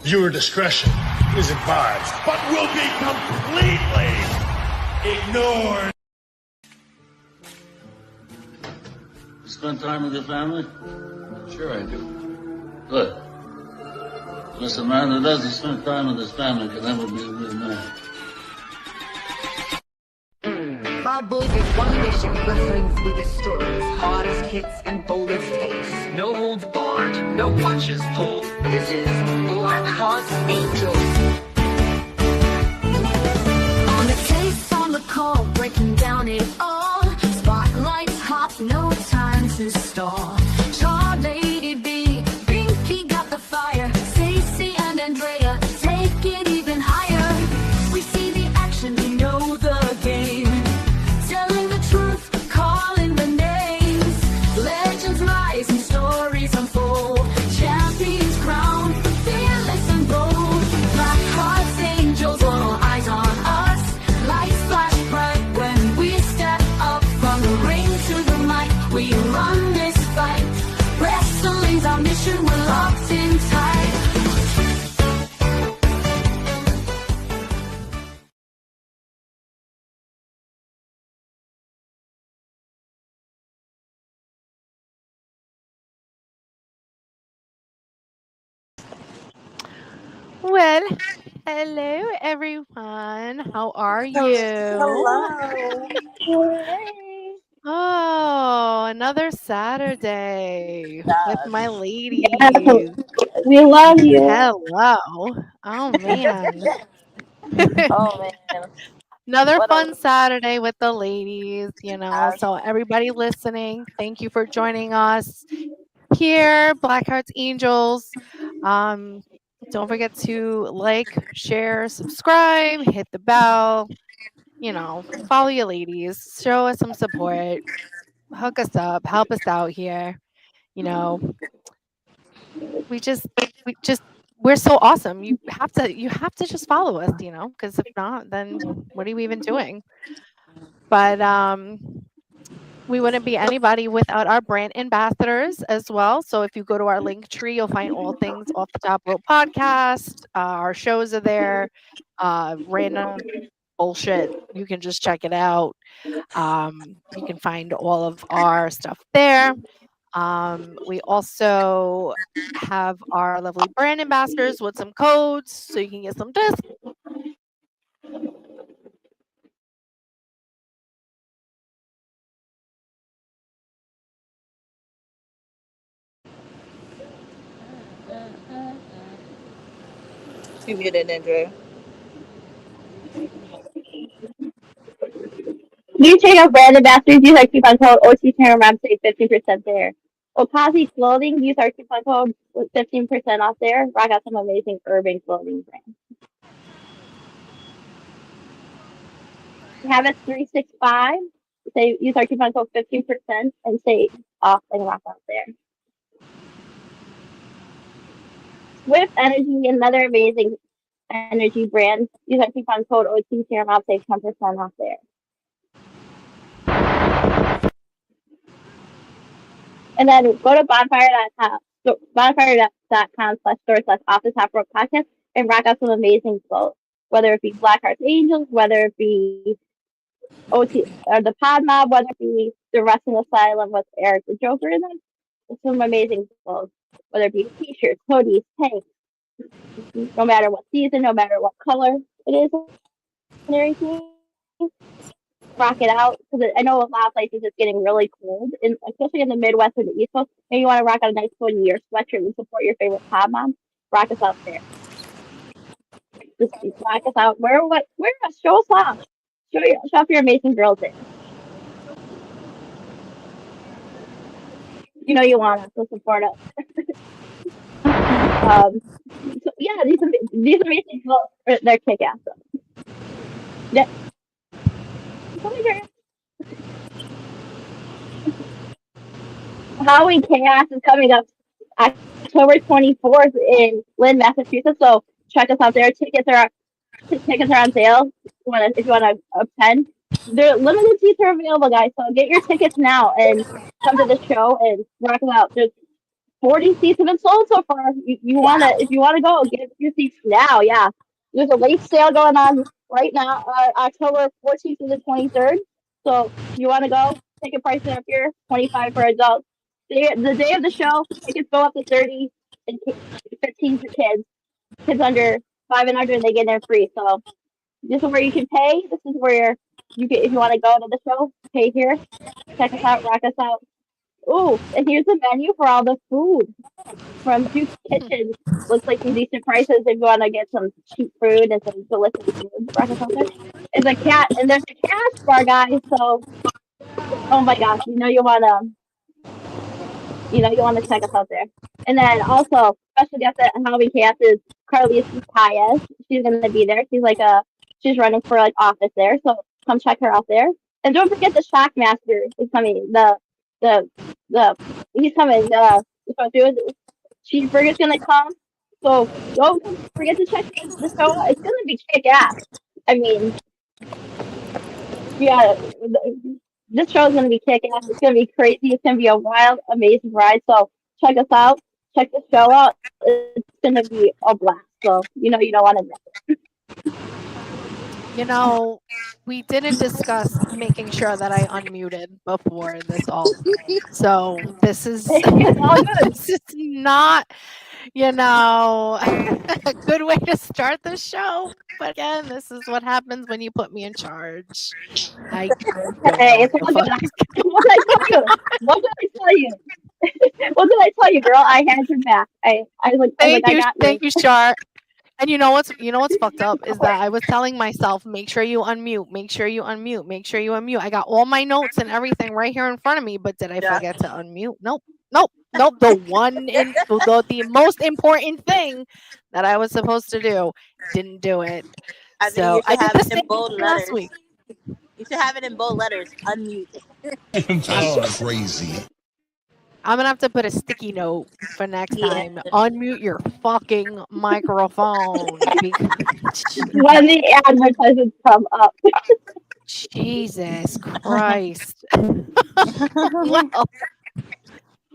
Viewer discretion is advised. But will be completely ignored. You spend time with your family? Sure I do. Good. Because a man who doesn't spend time with his family can never be a real man. Bob Boys is one mission, wrestling through the stories, hardest hits and boldest takes. No holds barred, no punches pulled. This is Blackharts Angels. On the case, on the call, breaking down it all. Spotlights hot, no time to stall. Char, Lady B, Binky got the fire. Stacey and Draya, take it even higher. We see the action, we know the game. Telling the truth, calling the names. Legends rise and stories unfold. Champions crowned, fearless and bold. Blackharts Angels, all eyes on us. Lights flash bright when we step up. From the ring to the mic, we run this fight. Wrestling's our mission, we're locked in tight. Well, hello everyone. How are you? Hello. Oh, another Saturday with my ladies. We love you. Hello. Oh man. Oh man. Another What fun a Saturday with the ladies, you know. So everybody listening, thank you for joining us here, Blackharts Angels. Don't forget to like, share, subscribe, hit the bell, you know, follow your ladies, show us some support, hook us up, help us out here. You know, we just we're so awesome. You have to just follow us, you know, because if not, then what are you even doing? But we wouldn't be anybody without our brand ambassadors as well. So if you go to our link tree, you'll find all things Off the Top Rope podcast. Our shows are there. Random bullshit. You can just check it out. You can find all of our stuff there. We also have our lovely brand ambassadors with some codes so you can get some discounts. you muted, Andrew. You check out brand ambassadors, use our coupon code OTCameraman, save 15% there. Okaze clothing, use our coupon code with 15% off there. Rock out some amazing urban clothing brands. Habits 365, say use our coupon code 15% and save off and rock out there. Swift Energy, another amazing energy brand. Use our coupon code OTCameraman, save 10% off there. And then go to bonfire.com/store/off the top rope podcast and rock out some amazing clothes. Whether it be Blackharts Angels, whether it be OT or the Pod Mob, whether it be the Wrestling Asylum with Eric the Joker in them. It's some amazing clothes. Whether it be t-shirts, hoodies, tanks, no matter what season, no matter what color it is and everything. Rock it out because I know a lot of places it's getting really cold, and especially in the Midwest and the East Coast. And you want to rock out a nice hoodie or sweatshirt and support your favorite pod mom. Rock us out there. Just rock us out. Wear a show us off. Show off your amazing girls there. You know you want us to support us. So yeah, these amazing girls, they're kick ass. Yeah. Halloween Chaos is coming up October 24th in Lynn, Massachusetts. So check us out there. Tickets are on sale. If you want to attend, the limited seats are available, guys. So get your tickets now and come to the show and rock them out. Just 40 seats have been sold so far. You wanna if you wanna go, get your seats now. Yeah, there's a late sale going on right now, October 14th to the 23rd. So you wanna go? Ticket prices up here, 25 for adults. The day of the show, tickets go up to 30 and 15 for kids. Kids under 5 and under, and they get in free. So this is where you can pay. This is where you can, if you want to go to the show, pay here. Check us out, rock us out. Ooh, and here's the menu for all the food from Duke's Kitchen. Looks like some decent prices if you want to get some cheap food and some delicious food. Rock us out there. There's a cat, and there's a cash bar, guys. So, oh my gosh, you want to check us out there. And then also special guest at Halloween Chaos is Carly Paez. She's gonna be there. She's running for like office there, so come check her out there. And don't forget the Shockmaster is coming. The he's coming. Cheeseburger's gonna come. So don't forget to check the show out. It's gonna be kick ass. I mean, yeah, this show is going to be kicking ass. It's going to be crazy. It's going to be a wild, amazing ride. So check us out. Check the show out. It's going to be a blast. So you don't want to miss it. We didn't discuss making sure that I unmuted before this all. So this is this is not, a good way to start the show. But again, this is what happens when you put me in charge. Hey, what did I tell you? What did I tell you? What did I tell you, girl? I had your back. I was like, thank you, Char. And you know what's fucked up is that I was telling myself, make sure you unmute, make sure you unmute, make sure you unmute. I got all my notes and everything right here in front of me, but did I forget to unmute? Nope. The most important thing that I was supposed to do, didn't do it. I so I did the same in bold last letters. week. You should have it in bold letters. Unmute. That's crazy. I'm gonna have to put a sticky note for next time. Unmute your fucking microphone. When the advertisements come up. Jesus Christ. Well,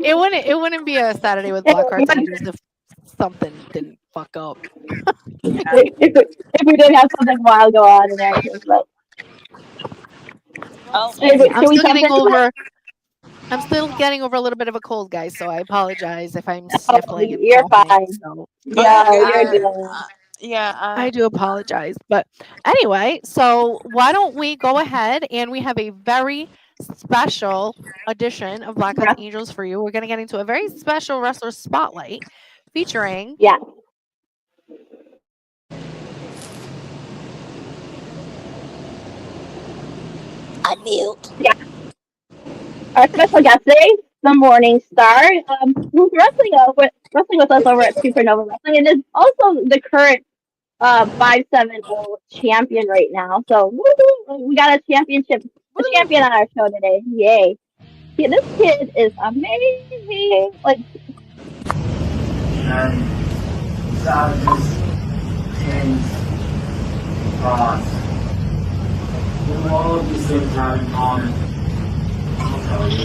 it wouldn't be a Saturday with Blackharts Angels if something didn't fuck up. if we didn't have something wild go on in there. But I'm still getting over a little bit of a cold, guys, so I apologize if I'm sniffling. You're fine. So. You're good. I do apologize. But anyway, so why don't we go ahead, and we have a very special edition of Blackharts Angels for you. We're going to get into a very special wrestler spotlight featuring Unmute. Yeah. Our special guest today, the Morningstar, who's wrestling with us over at Supernova Wrestling, and is also the current 570 champion right now. So we got a champion on our show today. Yay! Yeah, this kid is amazing. And savages, kings, gods. What do all of these things have in common? I'll tell you.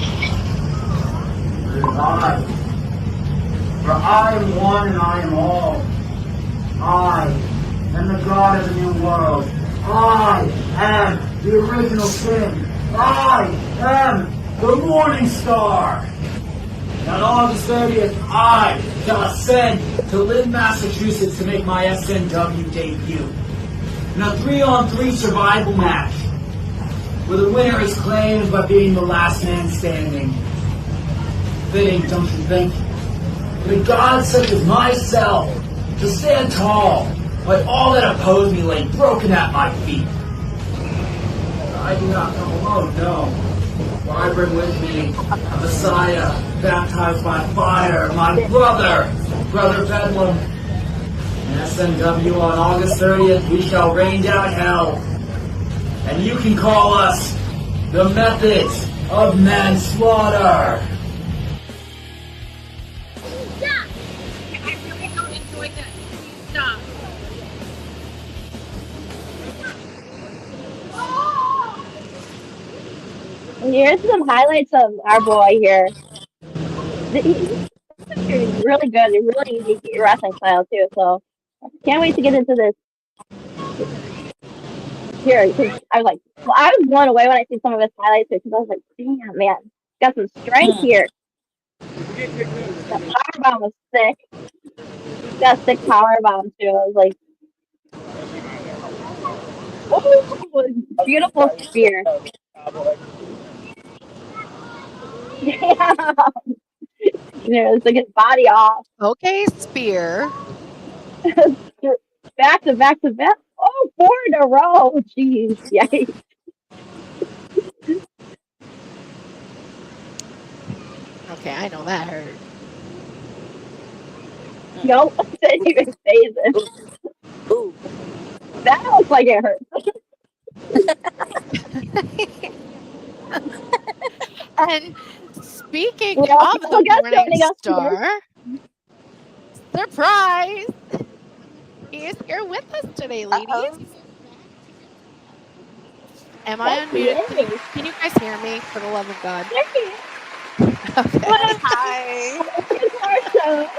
It is I. For I am one and I am all. I am the God of the new world. I am the original sin. I am the Morningstar. And on August 30th, I shall ascend to Lynn, Massachusetts to make my SNW debut. In a 3-on-3 survival match, where the winner is claimed by being the last man standing. Fitting, don't you think? For a god such as myself to stand tall, while all that oppose me lay broken at my feet. I do not come alone, no. For I bring with me a Messiah, baptized by fire, my brother Bedlam. In SNW on August 30th, we shall rain down hell. And you can call us the Methods of Manslaughter. Stop! I really don't enjoy this. Stop. And here's some highlights of our boy here. you're really good. You're really unique at your wrestling style too. So can't wait to get into this here because I was like, well, I was blown away when I see some of his highlights because I was like, damn man, got some strength here. That power bomb was sick. Got a sick power bomb too. I was like, oh, beautiful spear. Yeah, it's like his body off. Okay, spear. Back to back to back. Oh, four in a row. Jeez, yikes. Okay, I know that hurt. Nope, didn't even phase it. Ooh. That looks like it hurt. And speaking We also of the got Morning joining us here. Star, surprise! He is here with us today, ladies. Uh-oh. Am I Yes, he unmuted? is. Can you guys hear me? For the love of God. There he is. Okay. Hi. Welcome to our show.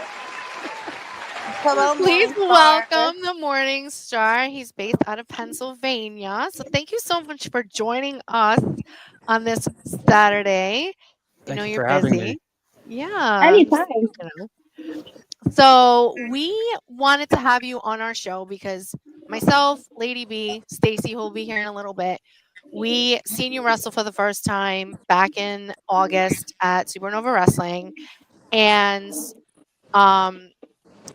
Hello, Please Morningstar. welcome the Morning Star. He's based out of Pennsylvania. So thank you so much for joining us on this Saturday. Thank you You're for having busy. me. Yeah. Anytime. So we wanted to have you on our show because myself, Lady B, Stacy, who will be here in a little bit, we seen you wrestle for the first time back in August at Supernova Wrestling. And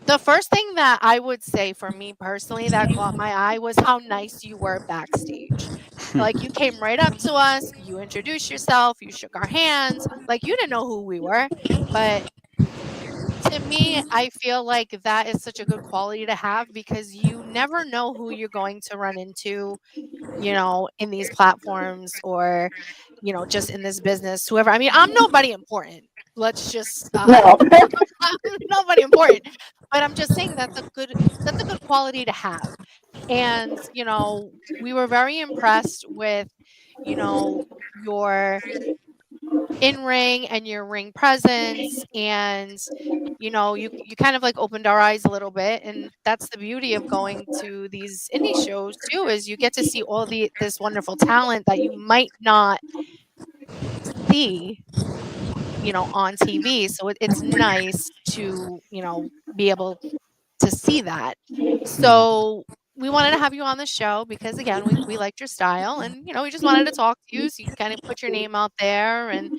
the first thing that I would say for me personally that caught my eye was how nice you were backstage. Like you came right up to us, you introduced yourself, you shook our hands, like you didn't know who we were, but to me, I feel like that is such a good quality to have because you never know who you're going to run into, in these platforms or, just in this business, whoever. I mean, I'm nobody important. Let's just No. I'm nobody important. But I'm just saying that's a good quality to have. And, we were very impressed with, your in ring and your ring presence and you kind of like opened our eyes a little bit, and that's the beauty of going to these indie shows too, is you get to see all this wonderful talent that you might not see on TV. So it's nice to be able to see that. So we wanted to have you on the show because again we liked your style, and we just wanted to talk to you so you kind of put your name out there and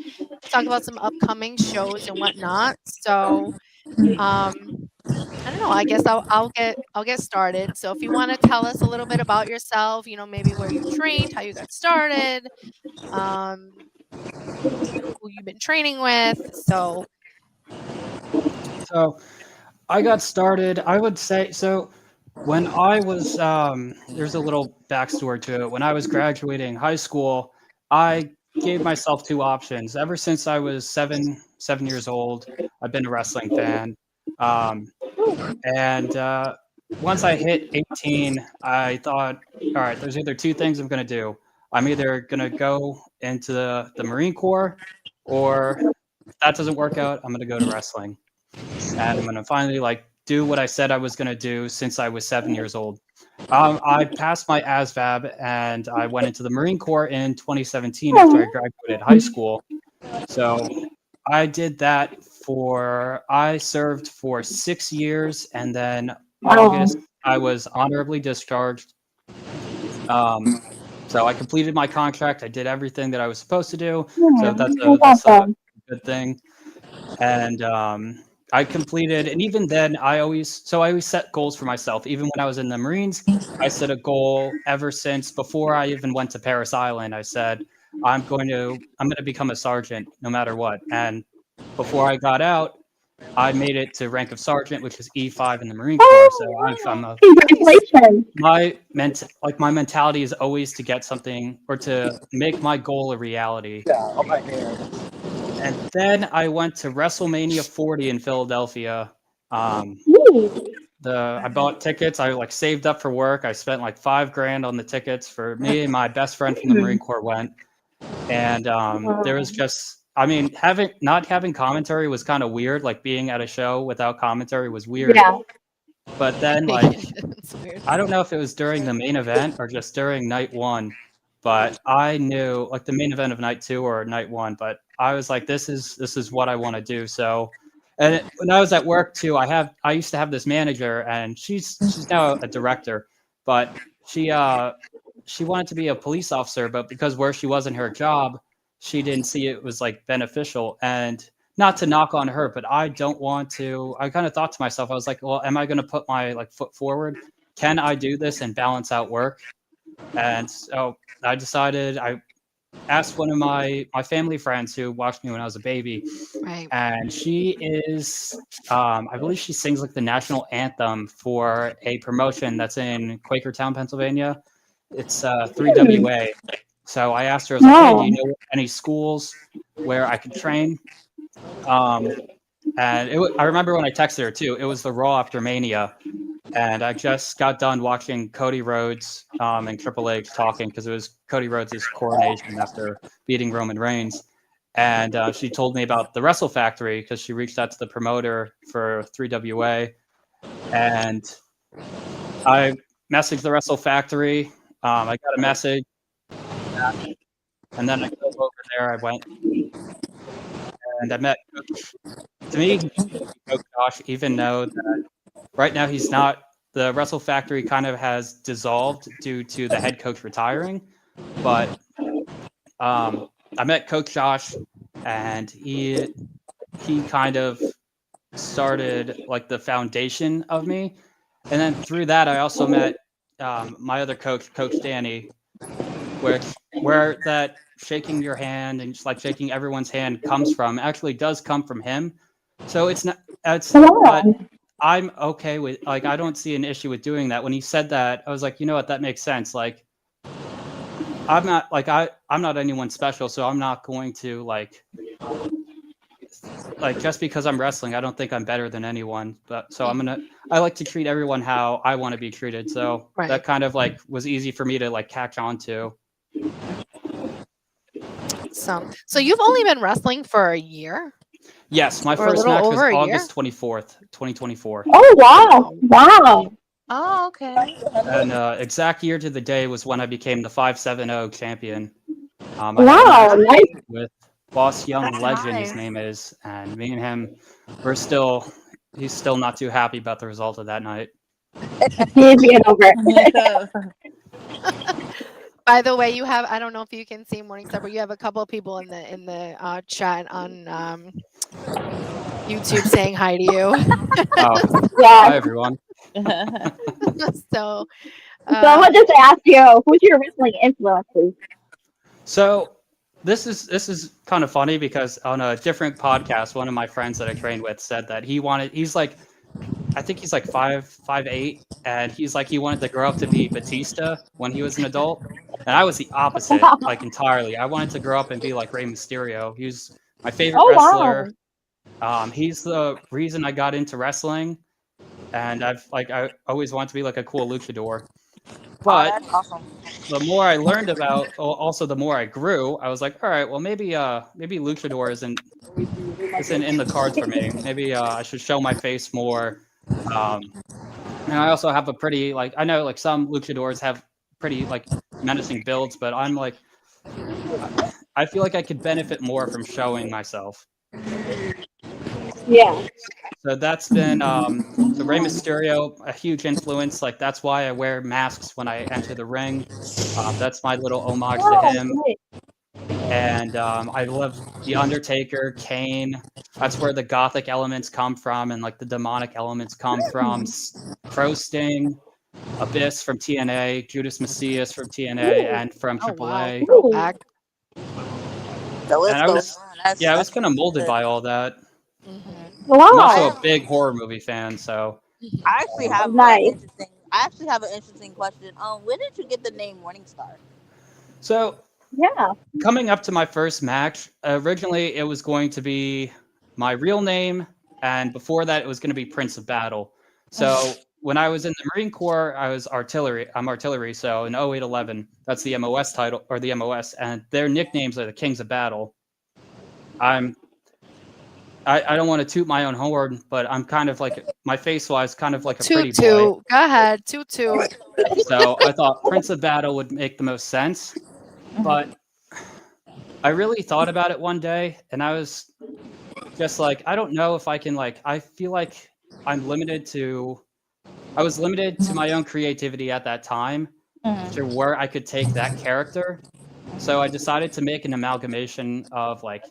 talk about some upcoming shows and whatnot. So I don't know. I guess I'll get started. So if you want to tell us a little bit about yourself, maybe where you trained, how you got started, um, who you've been training with. So So I got started, I would say, so when I was, there's a little backstory to it. When I was graduating high school, I gave myself two options. Ever since I was seven years old, I've been a wrestling fan. Um, and once I hit 18, I thought, all right, there's either two things I'm going to do. I'm either going to go into the Marine Corps, or if that doesn't work out, I'm going to go to wrestling. And I'm going to finally do what I said I was going to do since I was 7 years old. I passed my ASVAB and I went into the Marine Corps in 2017 after I graduated high school. So I did that I served for 6 years, and then August I was honorably discharged. So I completed my contract. I did everything that I was supposed to do. So that's a good thing. And I completed, and even then I always set goals for myself. Even when I was in the Marines, I set a goal ever since before I even went to Paris Island. I said, I'm going to become a sergeant no matter what. And before I got out, I made it to rank of sergeant, which is E5 in the Marine Corps. So Congratulations. my mentality is always to get something or to make my goal a reality. And then I went to WrestleMania 40 in Philadelphia. I bought tickets. I saved up for work. I spent $5,000 on the tickets for me, and my best friend from the Marine Corps went. And there was just I mean, not having commentary was kind of weird. Like being at a show without commentary was weird. Yeah. But then, like, It's weird. I don't know if it was during the main event or just during night one, but I knew like the main event of night two or night one. But I was like, this is what I want to do. So, and when I was at work too, I used to have this manager, and she's now a director, but she wanted to be a police officer, but because where she was in her job, she didn't see it was like beneficial. And not to knock on her, but I don't want to. I kind of thought to myself, I was like, well, am I going to put my like foot forward? Can I do this and balance out work? And so I decided. I asked one of my family friends who watched me when I was a baby, Right. and she is, I believe she sings like the national anthem for a promotion that's in Quakertown, Pennsylvania. It's 3WA. So I asked her, I was like, hey, do you know any schools where I could train? And I remember when I texted her too, it was the Raw after Mania. And I just got done watching Cody Rhodes and Triple H talking because it was Cody Rhodes' coronation after beating Roman Reigns. And she told me about the Wrestle Factory because she reached out to the promoter for 3WA. And I messaged the Wrestle Factory. I got a message. And then I drove over there. I went and I met Coach. To me, Coach Josh, even though that right now he's not. The Wrestle Factory kind of has dissolved due to the head coach retiring. But I met Coach Josh, and he kind of started like the foundation of me. And then through that, I also met my other coach, Coach Danny, where that shaking your hand and just like shaking everyone's hand comes from actually does come from him. So it's not. But I'm okay with like I don't see an issue with doing that. When he said that, I was like, you know what, that makes sense. Like I'm not like I'm not anyone special, so I'm not going to like just because I'm wrestling, I don't think I'm better than anyone. But so I like to treat everyone how I want to be treated. So that kind of like was easy for me to like catch on to. So you've only been wrestling for a year? Yes, my first match was August 24th, 2024. Oh, wow. Wow. Oh, okay. And exact year to the day was when I became the 5-7-0 champion. Wow, nice. With Boss Young Legend, his name is. And me and him, he's still not too happy about the result of that night. He's getting over it. By the way, you have, I don't know if you can see Morningstar, but you have a couple of people in the chat on YouTube saying hi to you. Hi, everyone. So someone just asked you, who's your wrestling influences? So this is kind of funny because on a different podcast, one of my friends that I trained with said that he's like, I think he's like 5'8", and he's like he wanted to grow up to be Batista when he was an adult, and I was the opposite, like entirely. I wanted to grow up and be like Rey Mysterio. He was my favorite wrestler. Wow. He's the reason I got into wrestling, and I always wanted to be like a cool luchador. But that's awesome. The more I learned about, also the more I grew, I was like, all right, well maybe luchador isn't in the cards for me. Maybe I should show my face more. And I also have a pretty like I know like some luchadors have pretty like menacing builds, but I'm like I feel like I could benefit more from showing myself. Yeah. So that's been so Rey Mysterio, a huge influence. Like that's why I wear masks when I enter the ring. That's my little homage to him. And I love The Undertaker, Kane. That's where the gothic elements come from, and like the demonic elements come from. Crow Sting, Abyss from TNA, Judas Messias from TNA, and from AAA. Wow. And I was kind of molded by all that. Wow. I'm also a big horror movie fan, so. I actually have an interesting question. When did you get the name Morningstar? So coming up to my first match, originally it was going to be my real name, and before that it was going to be Prince of Battle. So when I was in the Marine Corps, I was artillery. I'm artillery, so in 0811, that's the MOS title, or the MOS, and their nicknames are the Kings of Battle. I'm I don't want to toot my own horn, but I'm kind of like my face wise, kind of like a Toot pretty boy. toot. Go ahead. Toot toot. So I thought Prince of Battle would make the most sense. But I really thought about it one day, and I was just like, I don't know if I can like. I feel like I'm limited to. I was limited to my own creativity at that time to where I could take that character. So I decided to make an amalgamation of like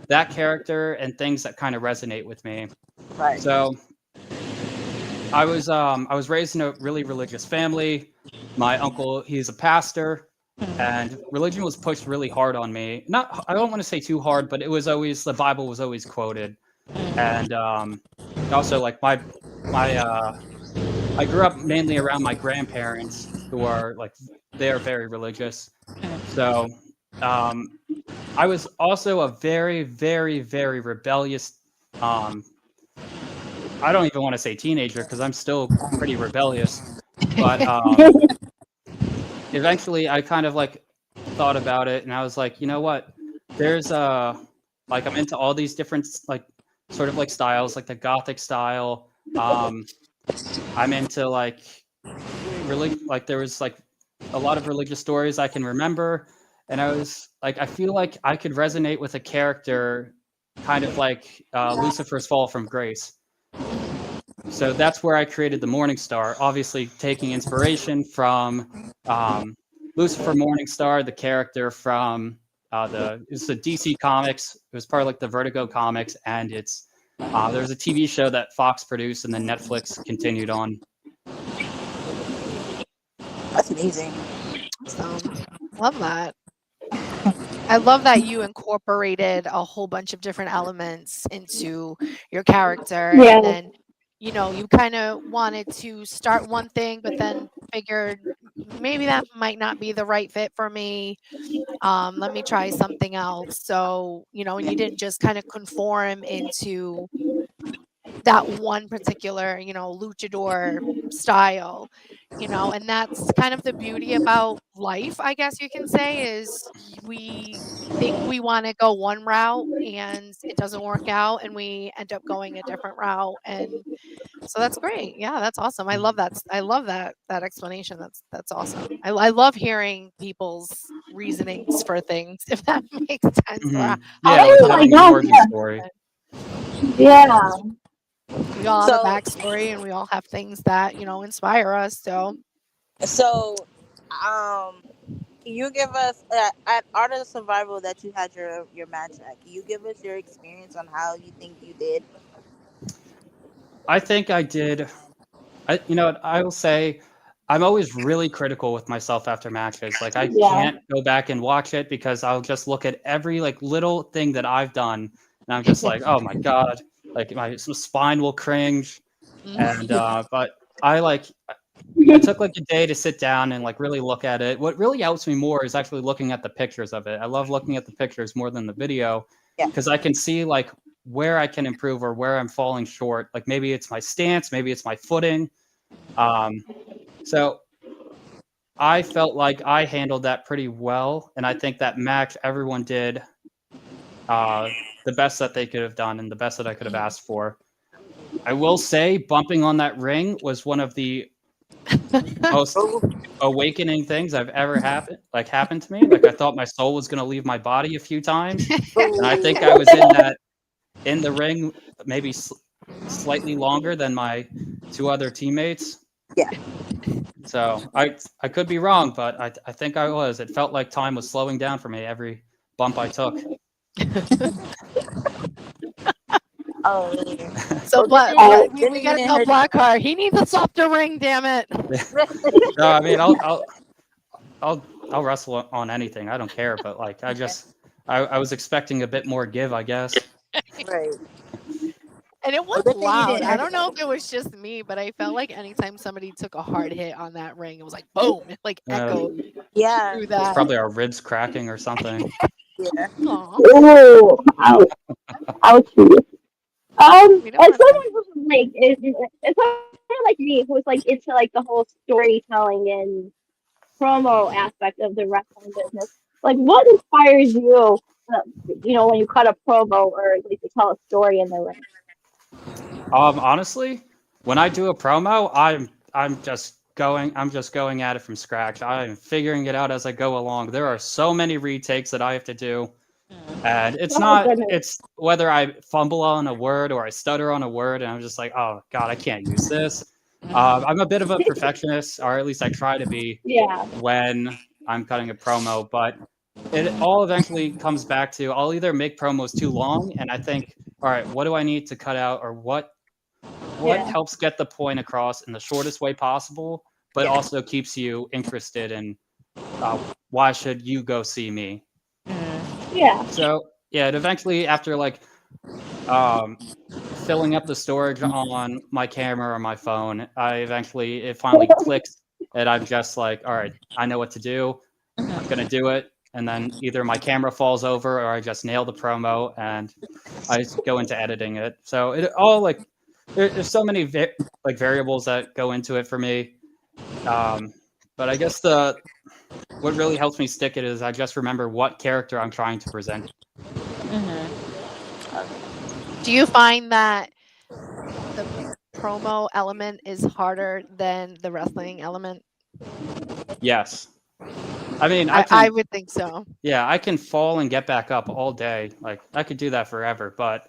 that character and things that kind of resonate with me. Right. So I was raised in a really religious family. My uncle, he's a pastor, and religion was pushed really hard on me. Not, I don't want to say too hard, but it was always the Bible was always quoted, and also like I grew up mainly around my grandparents who are like they're very religious. So I was also a very, very, very rebellious. I don't even want to say teenager because I'm still pretty rebellious. But eventually, I kind of like thought about it, and I was like, you know what? There's like I'm into all these different like sort of like styles, like the gothic style. I'm into like really like there was like a lot of religious stories I can remember, and I was like, I feel like I could resonate with a character, kind of like Lucifer's fall from grace. So that's where I created the Morningstar, obviously taking inspiration from Lucifer Morningstar, the character from it's the DC Comics. It was part of like the Vertigo Comics, and it's there's a TV show that Fox produced, and then Netflix continued on. That's amazing. Awesome. Love that. I love that you incorporated a whole bunch of different elements into your character, Yeah. and then you kind of wanted to start one thing, but then figured maybe that might not be the right fit for me. Let me try something else. So, and you didn't just kind of conform into that one particular, luchador style, and that's kind of the beauty about life, I guess you can say, is we think we want to go one route and it doesn't work out and we end up going a different route. And so that's great. Yeah, that's awesome. I love that. I love that explanation. That's awesome. I love hearing people's reasonings for things, if that makes sense. Yeah, How like Oh my having an God, origin yeah. story. Yeah. we all have a So, backstory and we all have things that inspire us. So so, can you give us at Art of Survival that you had your match at? Can you give us your experience on how you think you did? I think I did. I will say I'm always really critical with myself after matches. Like I Yeah. can't go back and watch it because I'll just look at every like little thing that I've done, and I'm just like, oh my god, like my spine will cringe. And but I took like a day to sit down and like really look at it. What really helps me more is actually looking at the pictures of it. I love looking at the pictures more than the video Yeah. because I can see like where I can improve or where I'm falling short. Like maybe it's my stance, maybe it's my footing. So I felt like I handled that pretty well, and I think that match everyone did the best that they could have done and the best that I could have asked for. I will say, bumping on that ring was one of the most awakening things I've ever happened to me. Like I thought my soul was going to leave my body a few times, and I think I was in the ring maybe slightly longer than my two other teammates. Yeah. So I could be wrong, but I think I was. It felt like time was slowing down for me every bump I took. Oh, so we gotta tell her- Blackhart he needs a softer ring. Damn it! No, I mean I'll wrestle on anything. I don't care, but like I was expecting a bit more give, I guess. right. And it was Good thing you loud. didn't I hurt don't know if it was just me, but I felt like anytime somebody took a hard hit on that ring, it was like boom, it like echoed Yeah. through It's that. probably our ribs cracking or something. Yeah. Aw. Ooh, ouch. Ouchie. We As don't want someone who's like, it's someone like me who's like into like the whole storytelling and promo aspect of the wrestling business. Like, what inspires you when you cut a promo or like to tell a story in the ring? Honestly, when I do a promo, I'm just going at it from scratch. I'm figuring it out as I go along. There are so many retakes that I have to do. And Oh goodness. it's whether I fumble on a word or I stutter on a word, and I'm just like, oh God, I can't use this. I'm a bit of a perfectionist, or at least I try to be Yeah. when I'm cutting a promo, but it all eventually comes back to I'll either make promos too long, and I think, all right, what do I need to cut out, or what Yeah. helps get the point across in the shortest way possible, but also keeps you interested in why should you go see me? Yeah. So yeah, it eventually after like filling up the storage on my camera or my phone, it finally clicks, and I'm just like, all right, I know what to do. I'm gonna do it, and then either my camera falls over or I just nail the promo and I just go into editing it. So it all like there's so many like variables that go into it for me. But I guess what really helps me stick it is I just remember what character I'm trying to present. Do you find that the promo element is harder than the wrestling element? Yes. I mean, I would think so. Yeah, I can fall and get back up all day. Like I could do that forever, but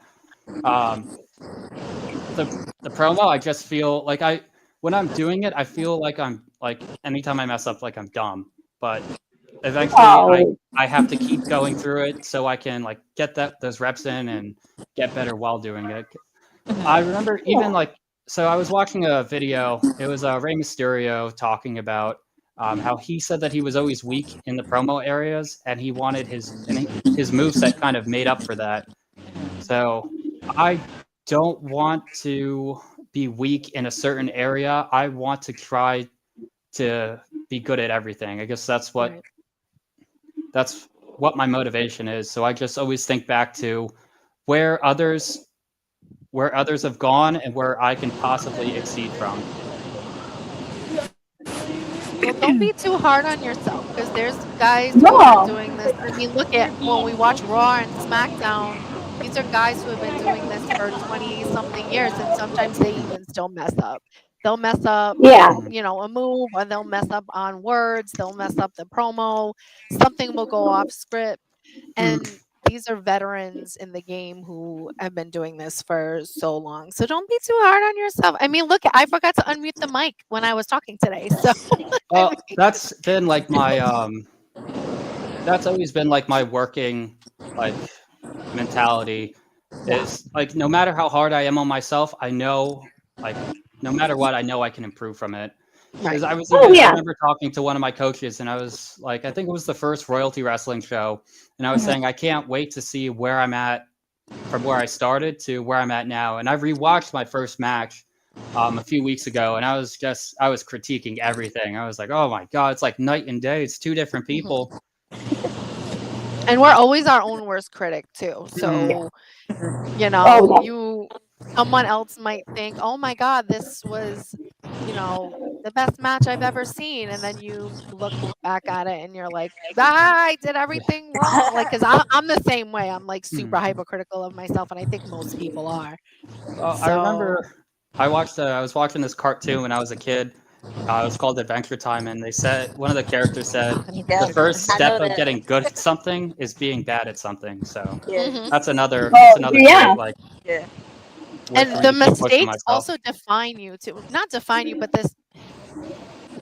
the promo, I just feel like when I'm doing it, I feel like I'm like anytime I mess up, like I'm dumb. But eventually, Oh. I have to keep going through it so I can like get those reps in and get better while doing it. I remember even like so I was watching a video. It was Rey Mysterio talking about how he said that he was always weak in the promo areas, and he wanted his moveset kind of made up for that. So I don't want to be weak in a certain area. I want to try to be good at everything. I guess that's what my motivation is. So I just always think back to where others have gone and where I can possibly exceed from. Well, don't be too hard on yourself because there's guys who No. have been doing this. I mean, look at when we watch Raw and SmackDown. These are guys who have been doing this for 20-something years, and sometimes they even still mess up. They'll mess up, Yeah. a move, or they'll mess up on words. They'll mess up the promo. Something will go off script, and these are veterans in the game who have been doing this for so long. So don't be too hard on yourself. I mean, look, I forgot to unmute the mic when I was talking today. So Well, that's been like my that's always been like my working like mentality is like no matter how hard I am on myself, I know like no matter what, I know I can improve from it. Because I remember talking to one of my coaches, and I was like, I think it was the first royalty wrestling show, and I was saying I can't wait to see where I'm at from where I started to where I'm at now. And I rewatched my first match a few weeks ago, and I was critiquing everything. I was like, oh my God, it's like night and day. It's two different people. And we're always our own worst critic too. So, someone else might think, oh my God, this was, the best match I've ever seen. And then you look back at it and you're like, I did everything wrong. Like, cause I'm the same way. I'm like super hypercritical of myself. And I think most people are. I remember I was watching this cartoon when I was a kid. It was called Adventure Time, and they said one of the characters said the first step of getting good at something is being bad at something. So that's another great, like and the mistakes also define you too. Not define you, but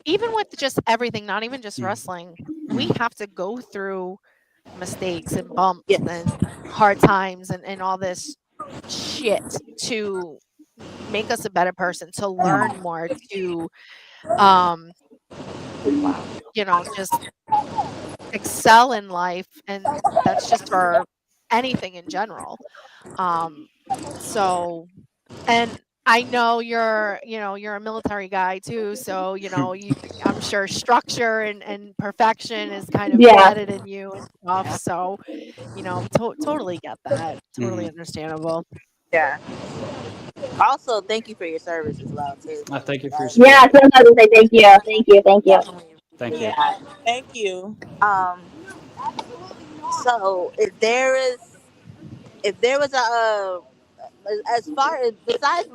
even with just everything, not even just wrestling, we have to go through mistakes and bumps and hard times and all this shit to make us a better person, to learn more, to just excel in life. And that's just for anything in general. So, and I know you're a military guy too. So, I'm sure structure and perfection is kind of embedded in you and stuff. So, totally get that. Totally understandable. Yeah. Also, thank you for your service as well too. Thank you for your support. Yeah, so I was to say thank you. Thank you. Thank you. So if there was as far as besides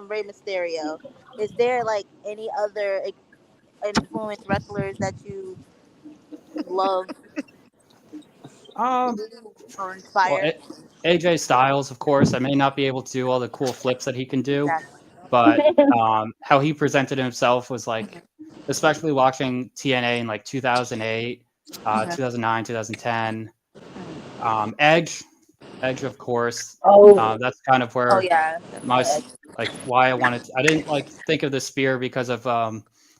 Rey Mysterio, is there like any other influence wrestlers that you love Um, or well, inspire? AJ Styles, of course. I may not be able to do all the cool flips that he can do, Exactly. but how he presented himself was like, especially watching TNA in like 2008, 2009, 2010. Edge, Edge, of course. Oh, That's kind of Oh where yeah, my definitely. like why I wanted. I didn't like think of the spear because of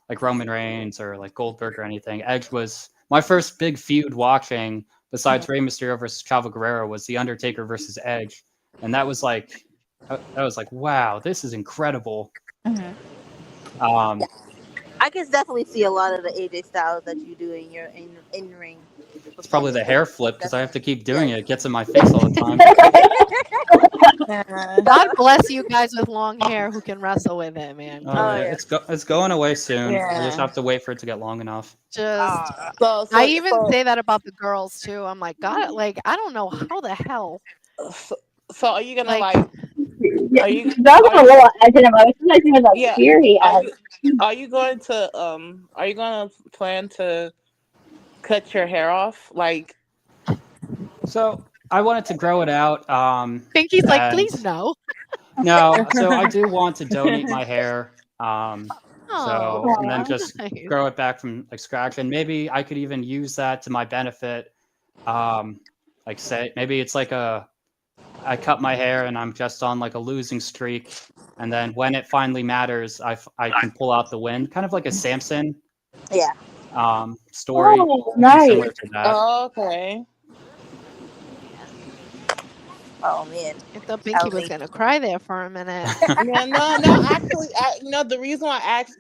like Roman Reigns or like Goldberg or anything. Edge was my first big feud watching, besides Rey Mysterio versus Chavo Guerrero, was the Undertaker versus Edge, and that was like, wow, this is incredible. Mhm. Um, I can definitely see a lot of the AJ Styles that you do in your in ring it's probably the performances. hair flip because I have to keep doing Yes. it. It gets in my face all the time. God bless you guys with long hair who can wrestle with it, man. Oh Oh yeah, yeah. it's going away soon. I just Yeah. have to wait for it to get long enough. Just, So I so even so say that about the girls too. I'm like, God, like, I don't know how the hell, so, so are you gonna like, like? yeah, Are you that's are a you? little edge in him. It's not even the Yeah. spear he Are has. you? Are you going to Are you gonna plan to cut your hair off? Like. So I wanted to grow it out. Pinky's like, And please no. no, so I do want to donate my hair. Oh, So and then Aw. just nice. grow it back from like scratch, and maybe I could even use that to my benefit. Um, like say maybe it's like I cut my hair and I'm just on like a losing streak, and then when it finally matters, I can pull out the win, kind of like a Samson Yeah. story, Oh, something nice. similar to that. Oh, okay. Oh man, I thought that Binky would was be. gonna cry there for a minute. Yeah. No. No. Actually, the reason why I asked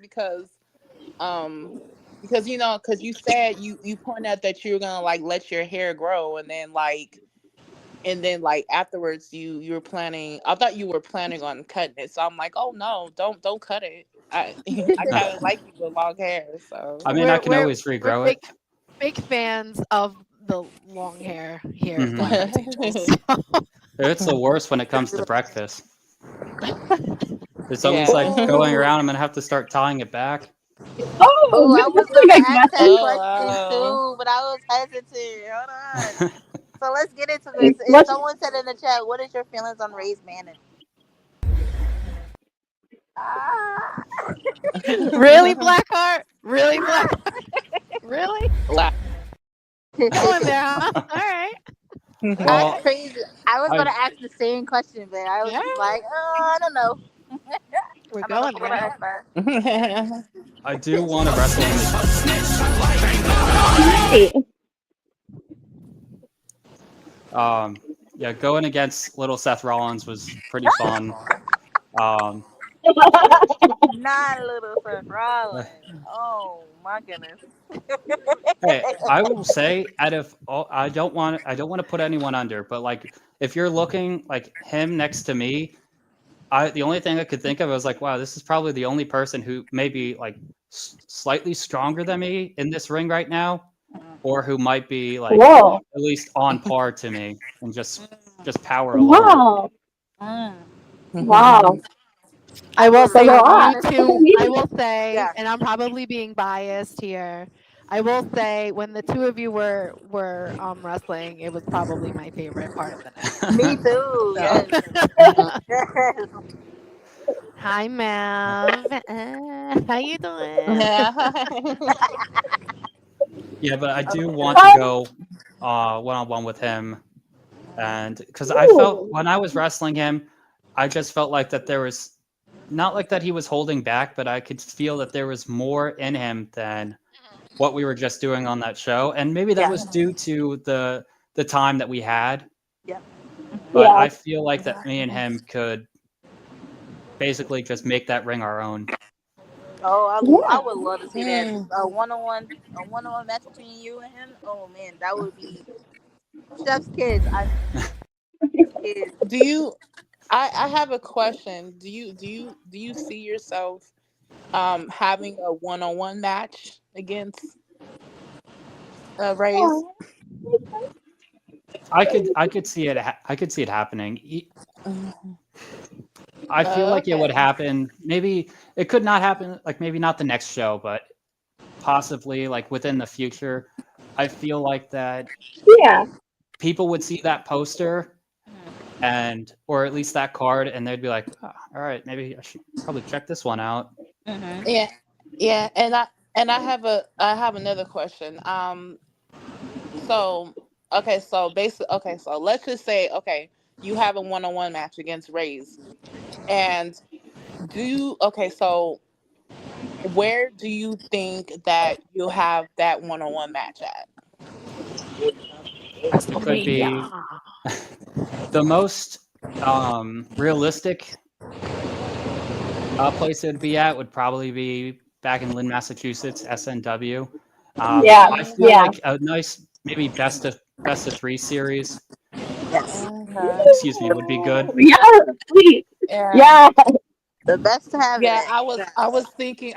um because because you said you pointed out that you were gonna like let your hair grow, and then like afterwards you were planning. I thought you were planning on cutting it, so I'm like, oh no, don't cut it. I kind of like you with long hair, so. I mean, I We're can we're always we're regrow it. big fans of the long hair here at Hmm. Blackhearts Angels. It's the worst when it comes to breakfast. It's always Yeah. like going around. I'm gonna have to start tying it back. Oh, Oh, I this was is a gonna good ask that question. Oh question wow. too, but I was hesitant. Hold on. So let's get into this. If What's someone said in the chat, "What is your feelings on Ray's Manning?" Ah. Really, Blackheart? Really, Blackheart? Really? La- Going there, huh? All right. That's Well, crazy. I was I gonna ask the same question, but I was Yeah, just like, oh, I don't know. we're I don't know if going I'm gonna there. ask that. I do want to wrestle him. right? Yeah, going against little Seth Rollins was pretty fun. Um, Not little Seth Rollins. Oh my goodness. hey, I will say, out of all, I don't want to put anyone under, but like, if you're looking like him next to me, the only thing I could think of was like, wow, this is probably the only person who may be like slightly stronger than me in this ring right now, or who might be like Whoa. at least on par to me and just power alone. Wow. Mm. Wow. I will So say go with on. you two, I will say, Yeah. and I'm probably being biased here. I will say when the two of you were wrestling, it was probably my favorite part of the night. Me too. So, Yes. Yes. hi, Mav. How you doing? Yeah. Yeah, but I do want to go one on one with him, and because I felt Ooh. when I was wrestling him, I just felt like that there was not like that he was holding back, but I could feel that there was more in him than what we were just doing on that show, and maybe that Yeah. was due to the time that we had. Yeah. But Yeah. I feel like that me and him could basically just make that ring our own. Oh, I Yeah. would love to see that Mm. a one on one match between you and him. Oh man, that would be Chef's kids. I kids. Do you? I have a question. Do you see yourself having a one-on-one match against Rays? Aw. I could see it. I could see it happening. I feel like it would Okay. happen. Maybe it could not happen. Like maybe not the next show, but possibly like within the future. I feel like that Yeah. people would see that poster and or at least that card, and they'd be like, oh, "All right, maybe I should probably check this one out." Yeah, yeah, I have another question. So okay, so basically, okay, so let's just say, okay, you have a one-on-one match against Rays, and okay, so where do you think that you'll have that one-on-one match at? It could be the most realistic place it would be at would probably be back in Lynn, Massachusetts, SNW. Yeah. I feel Yeah. like a nice maybe best of 3 series. Okay. Excuse me, would be good. Yeah. Please. Yeah. Yeah. The best to have Yeah, it. I was thinking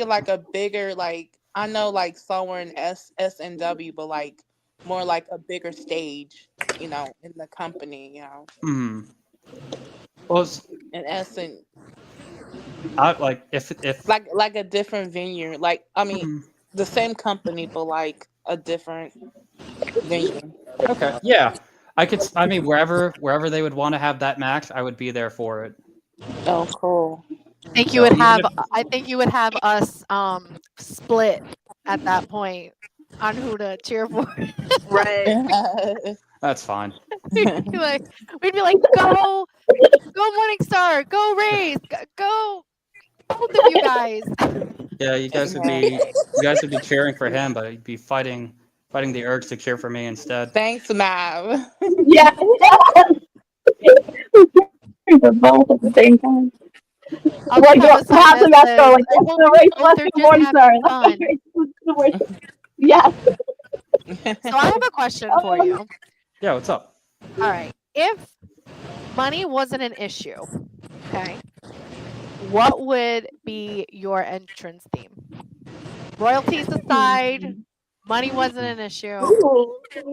like a bigger, like, I know like somewhere in SNW, but like more like a bigger stage, in the company, Hmm. Well, in essence, like if like a different venue, like, I mean, mhm. the same company but like a different venue. Okay, yeah, I could. I mean, wherever they would want to have that match, I would be there for it. Oh, cool. I think you So would even have. if I think you would have us split at that point on who to cheer for. Right. that's fine. we'd be like, go Morningstar, go Rays, go both of you guys. Yeah, you guys would be cheering for him, but you'd be fighting the urge to cheer for me instead. Thanks, Mav. Yeah. For both at the same time. I'll Like preface on half the this match as, go like I this, hope the race both left are to just having Morningstar. fun. Yes. So I have a question for you. Yeah, what's up? All right. If money wasn't an issue, okay, what would be your entrance theme? Royalties aside, money wasn't an issue.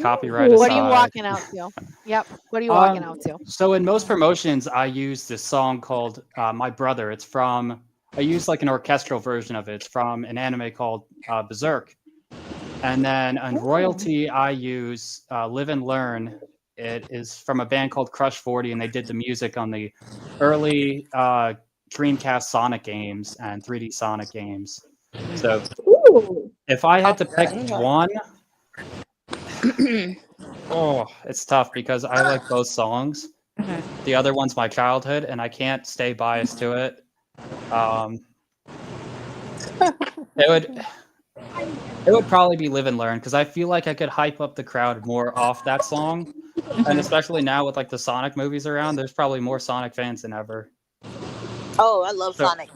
Copyright What are you aside. walking out to? Yep. What are you walking out to? So in most promotions, I use this song called "My Brother." It's from I use like an orchestral version of it. It's from an anime called Berserk. And then on royalty, I use "Live and Learn." It is from a band called Crush 40, and they did the music on the early Dreamcast Sonic games and 3D Sonic games. So if I had to pick one, oh, it's tough because I like both songs. The other one's my childhood, and I can't stay biased to it. It would probably be "Live and Learn" because I feel like I could hype up the crowd more off that song, and especially now with like the Sonic movies around, there's probably more Sonic fans than ever. Oh, I love Sonic.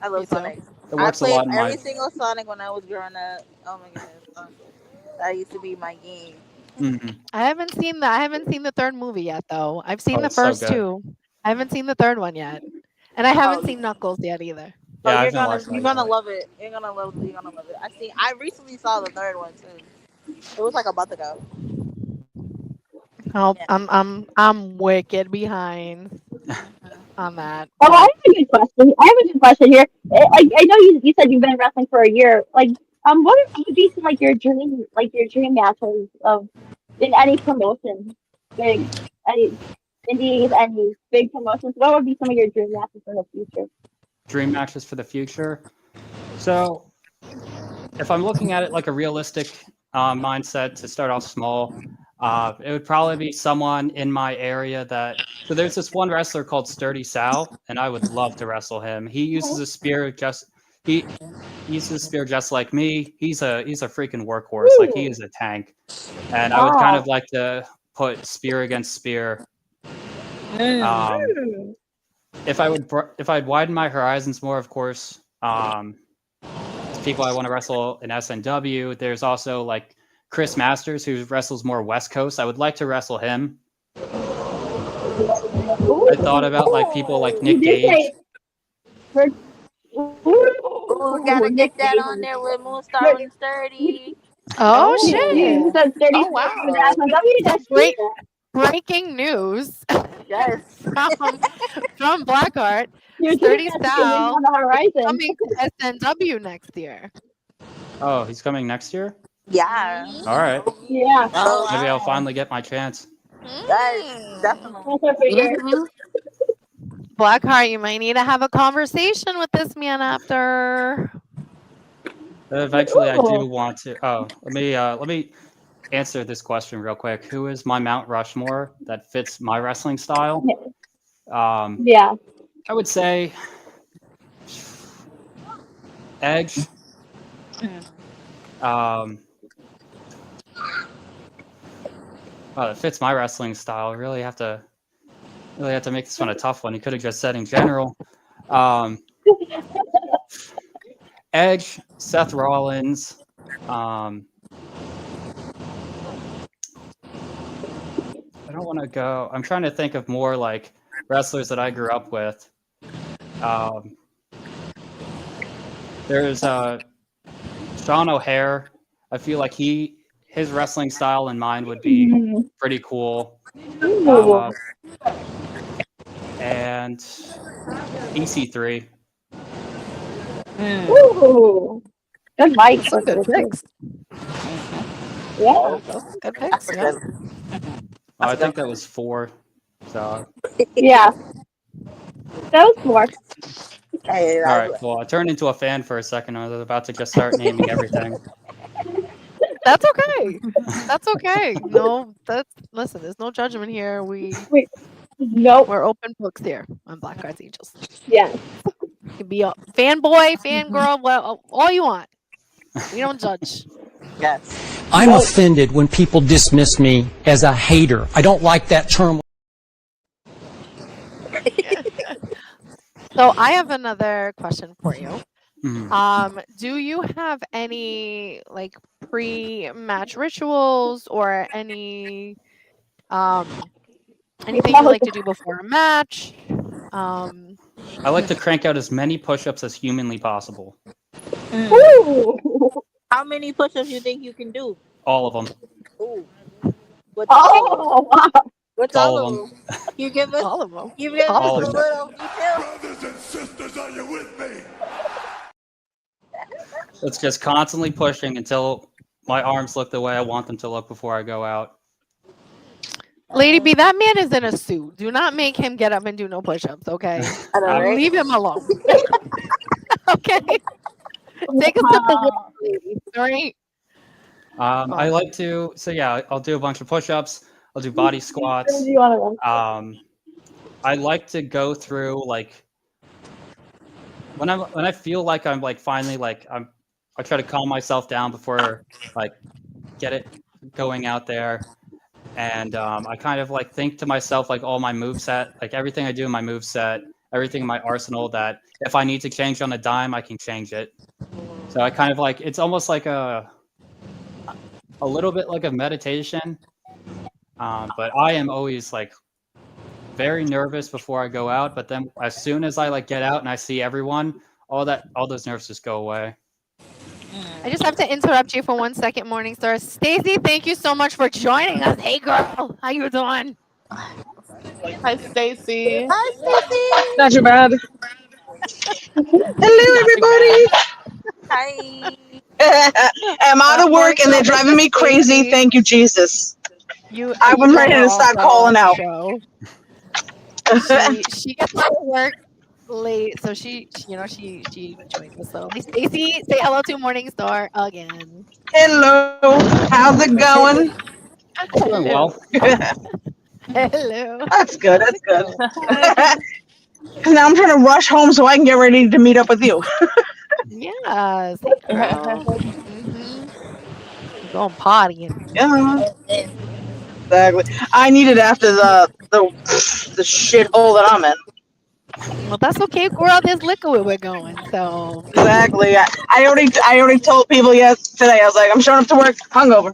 I love Sonic. It works a lot in every my. single Sonic when I was growing up. Oh my goodness, that used to be my game. Mm-hmm. I haven't seen the third movie yet, though. I've seen the It's so first good. two. I haven't seen the third one yet, and I haven't seen Knuckles yet either. Yeah, Oh, I haven't watched you're gonna love it. You're gonna love it. I recently saw the third one too. It was like a month ago. Oh, I'm wicked behind on that. Oh, I have a good question. Here. I know you said you've been wrestling for a year. Like, what would be some like your dream matches of in any promotion, big, any indies, any big promotions? What would be some of your dream matches in the future? Dream matches for the future. So, if I'm looking at it like a realistic mindset to start off small, it would probably be someone in my area that. So there's this one wrestler called Sturdy Sal, and I would love to wrestle him. He uses a spear he uses a spear just like me. He's a freaking workhorse. Like he is a tank, and I would kind of like to put spear against spear. If I'd widen my horizons more, of course, people I want to wrestle in SNW. There's also like Chris Masters, who wrestles more West Coast. I would like to wrestle him. I thought about like people like Nick Gage. Ooh, gotta get that on there with Moonstar and Sturdy. Oh You shit! said 30 Oh seconds for wow. the So SFW. breaking news Yes. from Blackheart. Your team Sturdy is getting Style on the is horizon. coming to SNW next year. Oh, he's coming next year? Yeah. Mhm. All right. Yeah, Oh So Maybe I'll wow. finally get my chance. yes, Mm. definitely. that's our figure. Mhm. Blackheart, you might need to have a conversation with this man after. Eventually, I do Ooh. want to. Oh, let me answer this question real quick. Who is my Mount Rushmore that fits my wrestling style? Yeah. I would say Edge. Um, well, it fits my wrestling style. Really have to make this one a tough one. You could have just said in general. Um, Edge, Seth Rollins. I don't want to go. I'm trying to think of more like wrestlers that I grew up with. Um, there's Sean O'Hare. I feel like his wrestling style and mine would be pretty cool. Ooh. And EC3. Ooh. Good mic. Some good picks. Yeah. Those are good picks. Yeah. I think that was 4. So Yeah. That was more. Hey, all right, cool. I turned into a fan for a second. I was about to just start naming everything. That's okay. That's okay. No, listen. There's no judgment here. Wait. Nope. We're open books here on Blackharts Angels. Yeah. You can be a fanboy, fangirl, well, all you want. We don't judge. yes. I'm offended when people dismiss me as a hater. I don't like that term. So I have another question for you. Mhm. Do you have any like pre-match rituals or anything you like to do before a match? I like to crank out as many push-ups as humanly possible. Ooh. How many push-ups you think you can do? All of them. Ooh. What's all of them? Oh, wow. What's All all of of them? You give us. all of them. You give All us All a of push-ups. little detail. Brothers and sisters, are you with me? It's just constantly pushing until my arms look the way I want them to look before I go out. Lady B, that man is in a suit. Do not make him get up and do no push-ups, okay? I know, right? Leave him alone. Okay. Take a sip of water, ladies. All right. I like to, so yeah, I'll do a bunch of push-ups. I'll do body squats. You want I like to go through like when I feel like I'm like finally like I try to calm myself down before like get it going out there, and I kind of like think to myself like all my moveset, like everything I do in my moveset, everything in my arsenal that if I need to change on a dime, I can change it. So I kind of like it's almost like a little bit like a meditation, but I am always like very nervous before I go out. But then as soon as I like get out and I see everyone, all those nerves just go away. I just have to interrupt you for 1 second, Morningstar. Stacy, thank you so much for joining us. Hey, girl, how you doing? Hi, Stacy. Hi, Stacy. Not too bad. Hello, Hi. everybody. I'm out of work and they're driving me crazy. Stacy. Thank you, Jesus. You I was know ready her to start also calling on the out. show. She gets to work late, so she joined us. So, hey, Stacy, say hello to Morningstar again. Hello. How's it going? Doing Hello. well. Hello. That's good. That's good. Good. Because now I'm trying to rush home so I can get ready to meet up with you. Yes. Hey, girl. Mm-hmm. Going partying. Yeah, exactly. I need it after the shithole that I'm in. Well, that's okay, girl. There's liquor where we're going. So Exactly. I already told people today. I was like, I'm showing up to work hungover.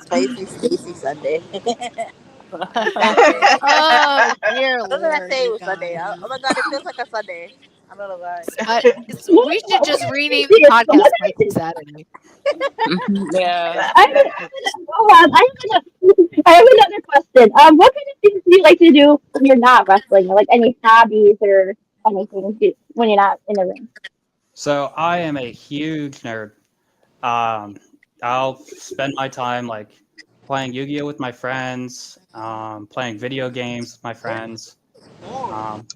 Spicy Stacy Sunday. oh dear What did I Lord, say it you was Sunday? guys. Oh my god, it feels like a Sunday. I'm not gonna lie. We should just rename the podcast Spicy Saturday. Yeah. Hold on, I have another question. What kind of things do you like to do when you're not wrestling? Like any hobbies or anything when you're not in the ring? So I am a huge nerd. I'll spend my time like playing Yu-Gi-Oh with my friends, playing video games with my friends, um,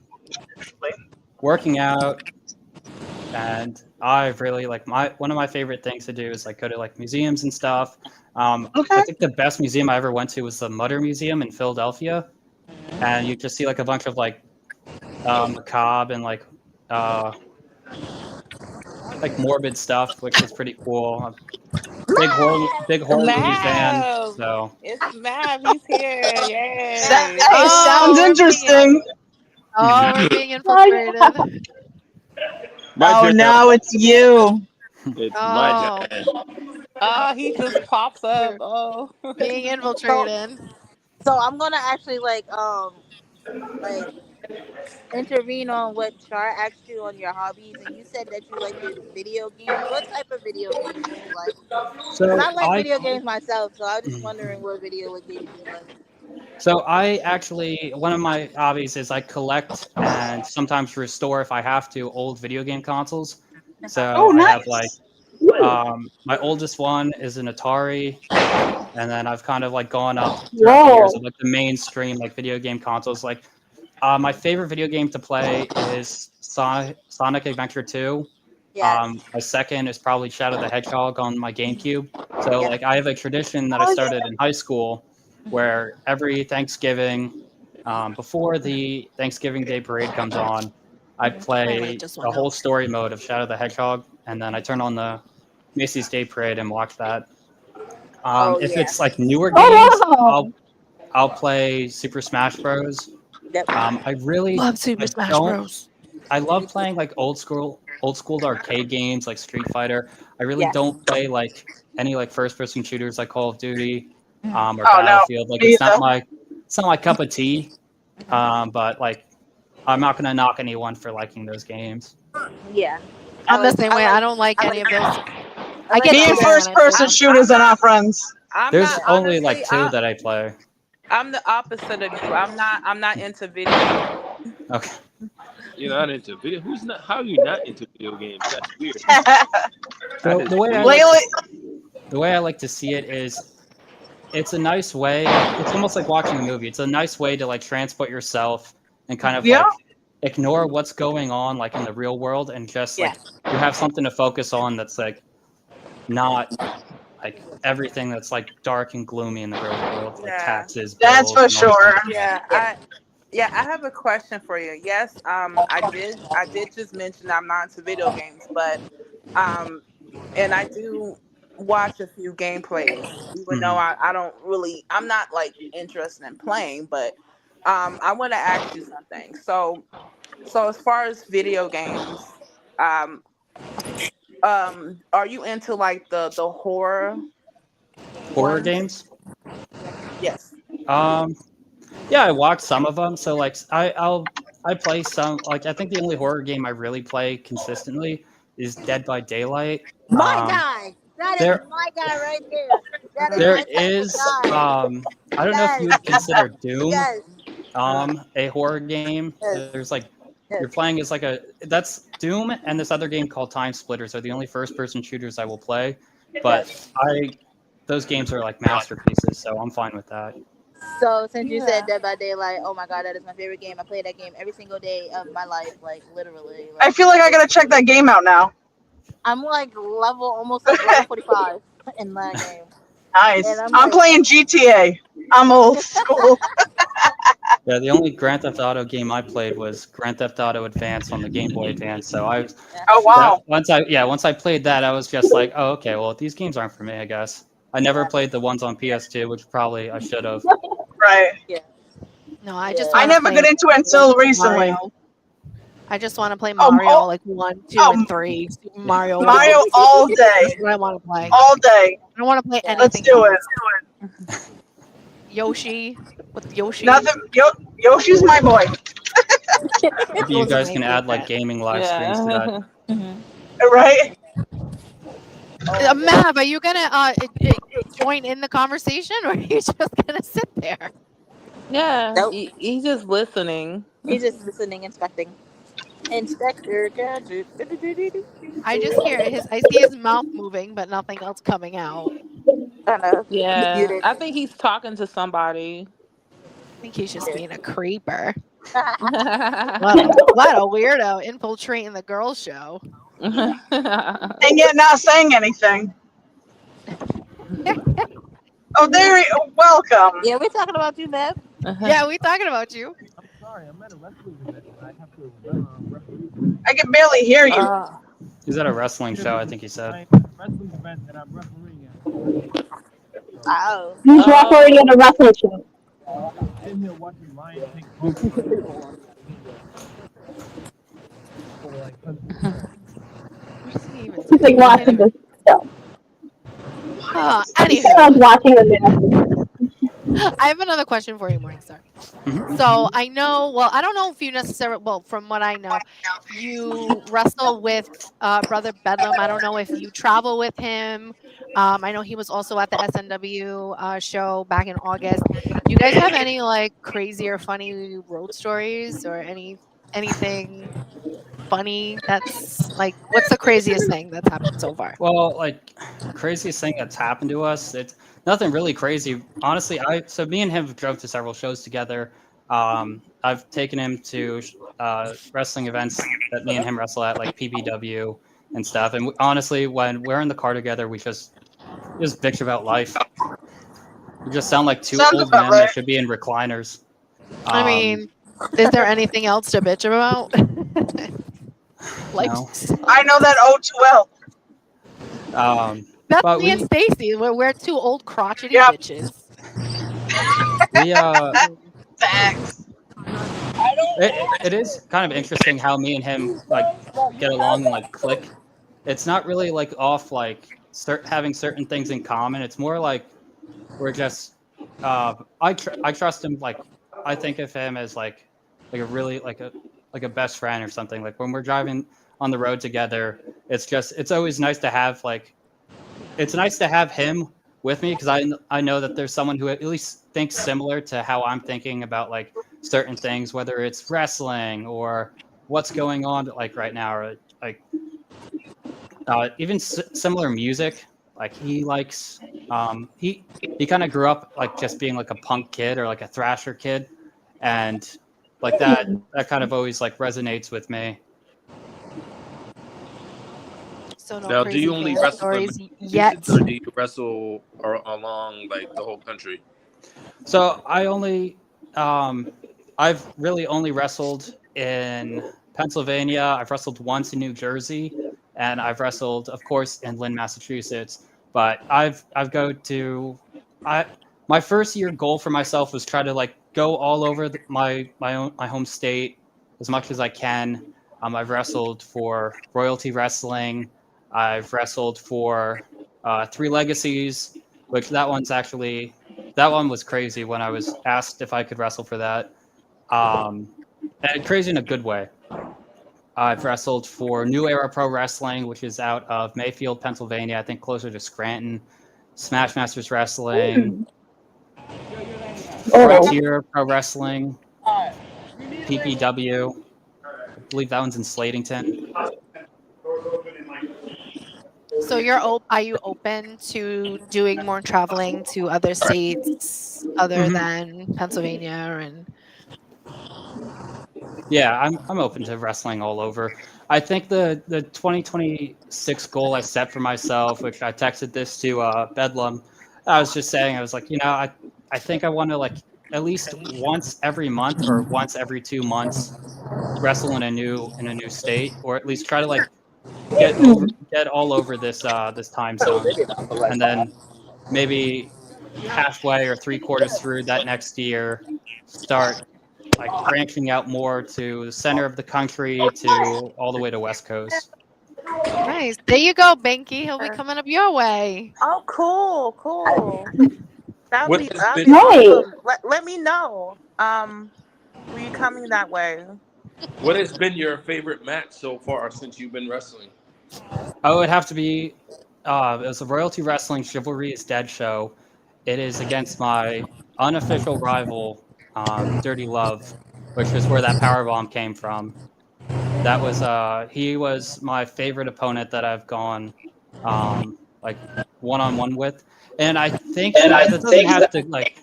working out, and I really like one of my favorite things to do is like go to like museums and stuff. I think the best museum I ever went to was the Mutter Museum in Philadelphia, and you just see like a bunch of like macabre and like morbid stuff, which is pretty cool. I'm a big horror movie fan, Mav! so It's Mav. He's here. Yay! Hey, sounds interesting. Oh, we're being infiltrated. Oh, now it's you. It's Oh, Oh, he just pops up. Oh. being infiltrated. So I'm gonna actually like intervene on what Char asked you on your hobbies, and you said that you like video games. What type of video games do you like? Because I like video games myself, so I was just wondering what video games you like. So I actually, one of my hobbies is I collect and sometimes restore, if I have to, old video game consoles. So I have like, my oldest one is an Atari, and then I've kind of like gone up throughout the years of like the mainstream like video game consoles. Like my favorite video game to play is Sonic Adventure 2. Yes. My second is probably Shadow the Hedgehog on my GameCube. So like I have a tradition that I started in high school where every Thanksgiving, before the Thanksgiving Day parade comes on, I play the whole story mode of Shadow the Hedgehog, and then I turn on the Macy's Day Parade and watch that. If it's like newer games, I'll play Super Smash Bros. I really love Super Smash Bros. I love playing like old school arcade games like Street Fighter. I really don't play like any like first person shooters like Call of Duty or Battlefield. Like it's not my cup of tea. But like I'm not gonna knock anyone for liking those games. Yeah. I'm the same way. I don't like any of those. I get Me and first person shooters are not friends. There's only like two that I play. I'm the opposite of you. I'm not into video games. Okay. You're not into video. How are you not into video games? That's weird. The way I like to see it is, it's a nice way. It's almost like watching a movie. It's a nice way to like transport yourself and kind of like ignore what's going on like in the real world and just like you have something to focus on that's like not like everything that's like dark and gloomy in the real world, like taxes. That's for sure. I have a question for you. Yes, I did just mention I'm not into video games, but and I do watch a few gameplays, even though I'm not like interested in playing, but I want to ask you something. So as far as video games, are you into like the horror games? Yes. Yeah, I watch some of them. So like I play some. Like I think the only horror game I really play consistently is Dead by Daylight. My guy. That is my guy right there. There is I don't know if you would consider Doom a horror game. There's like you're playing as like that's Doom and this other game called Time Splitters are the only first person shooters I will play. But those games are like masterpieces, so I'm fine with that. So since you said Dead by Daylight, oh my god, that is my favorite game. I play that game every single day of my life, like literally. Like, I feel like I gotta check that game out now. I'm like almost like level 45 in that game. Nice. I'm playing GTA. I'm old school. Yeah, the only Grand Theft Auto game I played was Grand Theft Auto Advance on the Game Boy Advance. So once I played that, I was just like, oh, okay, well these games aren't for me, I guess. I never played the ones on PS2, which probably I should have. Right. Yeah. No, I never got into it until recently. I just want to play Mario, like 1, 2, and 3. Super Mario. Mario all day. That's what I want to play. All day. I don't want to play anything. Let's do it. Yoshi. With Yoshi. Nothing. Yoshi's my boy. Maybe you guys can add like gaming live streams to that. Right? Mav, are you gonna join in the conversation, or are you just gonna sit there? Yeah, Nope. he's just listening. He's just listening, inspecting. Inspector Gadget. I just hear I see his mouth moving, but nothing else coming out. I know. Yeah, Muted. I think he's talking to somebody. I think he's just being a creeper. And What a weirdo infiltrating the girls' show. And yet not saying anything. Oh, welcome. Yeah, we're talking about you, Matt. Yeah, we talking about you. Sorry, I'm at a wrestling event. I have to referee. I can barely hear you. He's at a wrestling show, I think he said. Wrestling event that I'm refereeing at. Oh. Who's refereeing at a wrestling show? Sitting here watching Lion take He's like watching this show. Anywho. Sounds watching the I have another question for you, Morningstar. So I know, well, I don't know if you necessarily, well, from what I know, you wrestle with Brother Bedlam. I don't know if you travel with him. I know he was also at the SNW show back in August. Do you guys have any like crazy or funny road stories or anything funny that's like, what's the craziest thing that's happened so far? Well, like craziest thing that's happened to us, it's nothing really crazy. Honestly, so me and him drove to several shows together. I've taken him to wrestling events that me and him wrestle at, like PBW and stuff. And honestly, when we're in the car together, we just bitch about life. We just sound like two old men that should be in recliners. I mean, is there anything else to bitch about? Life No. I know that oh too well. That's me and Stacy. We're two old crotchety bitches. We Thanks. it is kind of interesting how me and him like get along and like click. It's not really like off like having certain things in common. It's more like we're just I trust him. Like I think of him as like a really like a best friend or something. Like when we're driving on the road together, it's always nice to have him with me, because I know that there's someone who at least thinks similar to how I'm thinking about like certain things, whether it's wrestling or what's going on like right now, or like even similar music. Like he likes he kind of grew up like just being like a punk kid or like a thrasher kid, and like that kind of always like resonates with me. So now, do you only wrestle yet? Or do you wrestle along like the whole country? So I only, I've really only wrestled in Pennsylvania. I've wrestled once in New Jersey, and I've wrestled, of course, in Lynn, Massachusetts. But my first year goal for myself was try to like go all over my home state as much as I can. I've wrestled for Royalty Wrestling. I've wrestled for Three Legacies, which that one was crazy when I was asked if I could wrestle for that. And crazy in a good way. I've wrestled for New Era Pro Wrestling, which is out of Mayfield, Pennsylvania, I think closer to Scranton. Smash Masters Wrestling. Frontier Pro Wrestling. PPW. I believe that one's in Slatington. So are you open to doing more traveling to other states other than Pennsylvania and? Yeah, I'm open to wrestling all over. I think the 2026 goal I set for myself, which I texted this to Bedlam, I was just saying, I was like, I think I want to like at least once every month or once every 2 months wrestle in a new state, or at least try to like get all over this time zone, and then maybe halfway or 3/4 through that next year start like branching out more to the center of the country, to all the way to West Coast. Nice. There you go, Binky. He'll be coming up your way. Oh, cool. That'll be nice. awesome. Let me know. Were you coming that way? What has been your favorite match so far since you've been wrestling? Oh, it would have to be. It was a Royalty Wrestling Chivalry is Dead show. It is against my unofficial rival, Dirty Love, which is where that powerbomb came from. That was he was my favorite opponent that I've gone like one-on-one with, and I think that doesn't have to like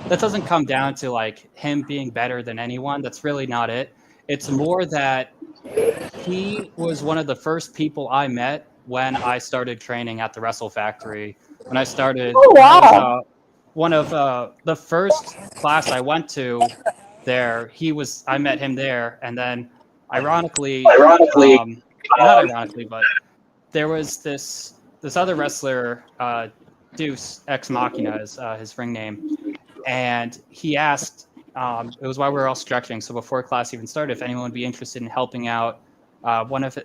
that doesn't come down to like him being better than anyone. That's really not it. It's more that he was one of the first people I met when I started training at the Wrestle Factory. When I started, Oh, when I was wow. one of the first class I went to there. I met him there, and then ironically, not ironically, but there was this other wrestler, Deuce Ex Machina is his ring name, and he asked. It was while we were all stretching, so before class even started, if anyone would be interested in helping out one of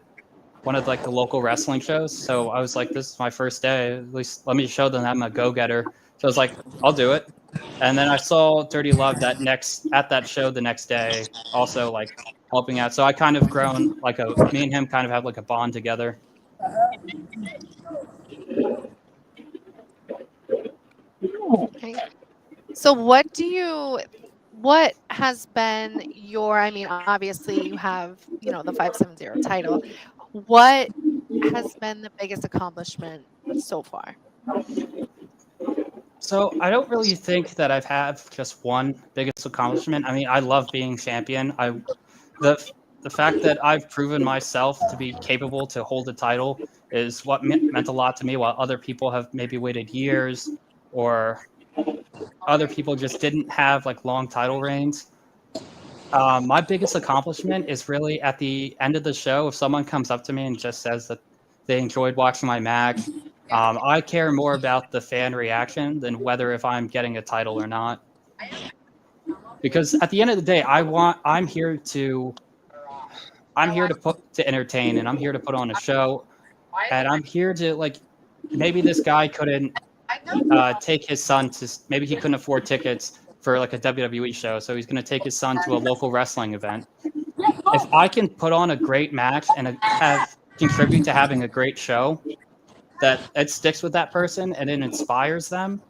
like the local wrestling shows. So I was like, this is my first day. At least let me show them I'm a go-getter. So I was like, I'll do it. And then I saw Dirty Love at that show the next day, also like helping out. So I kind of grown like me and him kind of have like a bond together. Okay. So what has been your, I mean, obviously you have, the 570 title. What has been the biggest accomplishment so far? So I don't really think that I've had just one biggest accomplishment. I mean, I love being champion. The fact that I've proven myself to be capable to hold a title is what meant a lot to me, while other people have maybe waited years, or other people just didn't have like long title reigns. My biggest accomplishment is really at the end of the show. If someone comes up to me and just says that they enjoyed watching my match, I care more about the fan reaction than whether if I'm getting a title or not. Because at the end of the day, I'm here to entertain, and I'm here to put on a show, and I'm here to like, maybe this guy couldn't take his son to, maybe he couldn't afford tickets for like a WWE show, so he's going to take his son to a local wrestling event. If I can put on a great match and contribute to having a great show, that it sticks with that person and it inspires them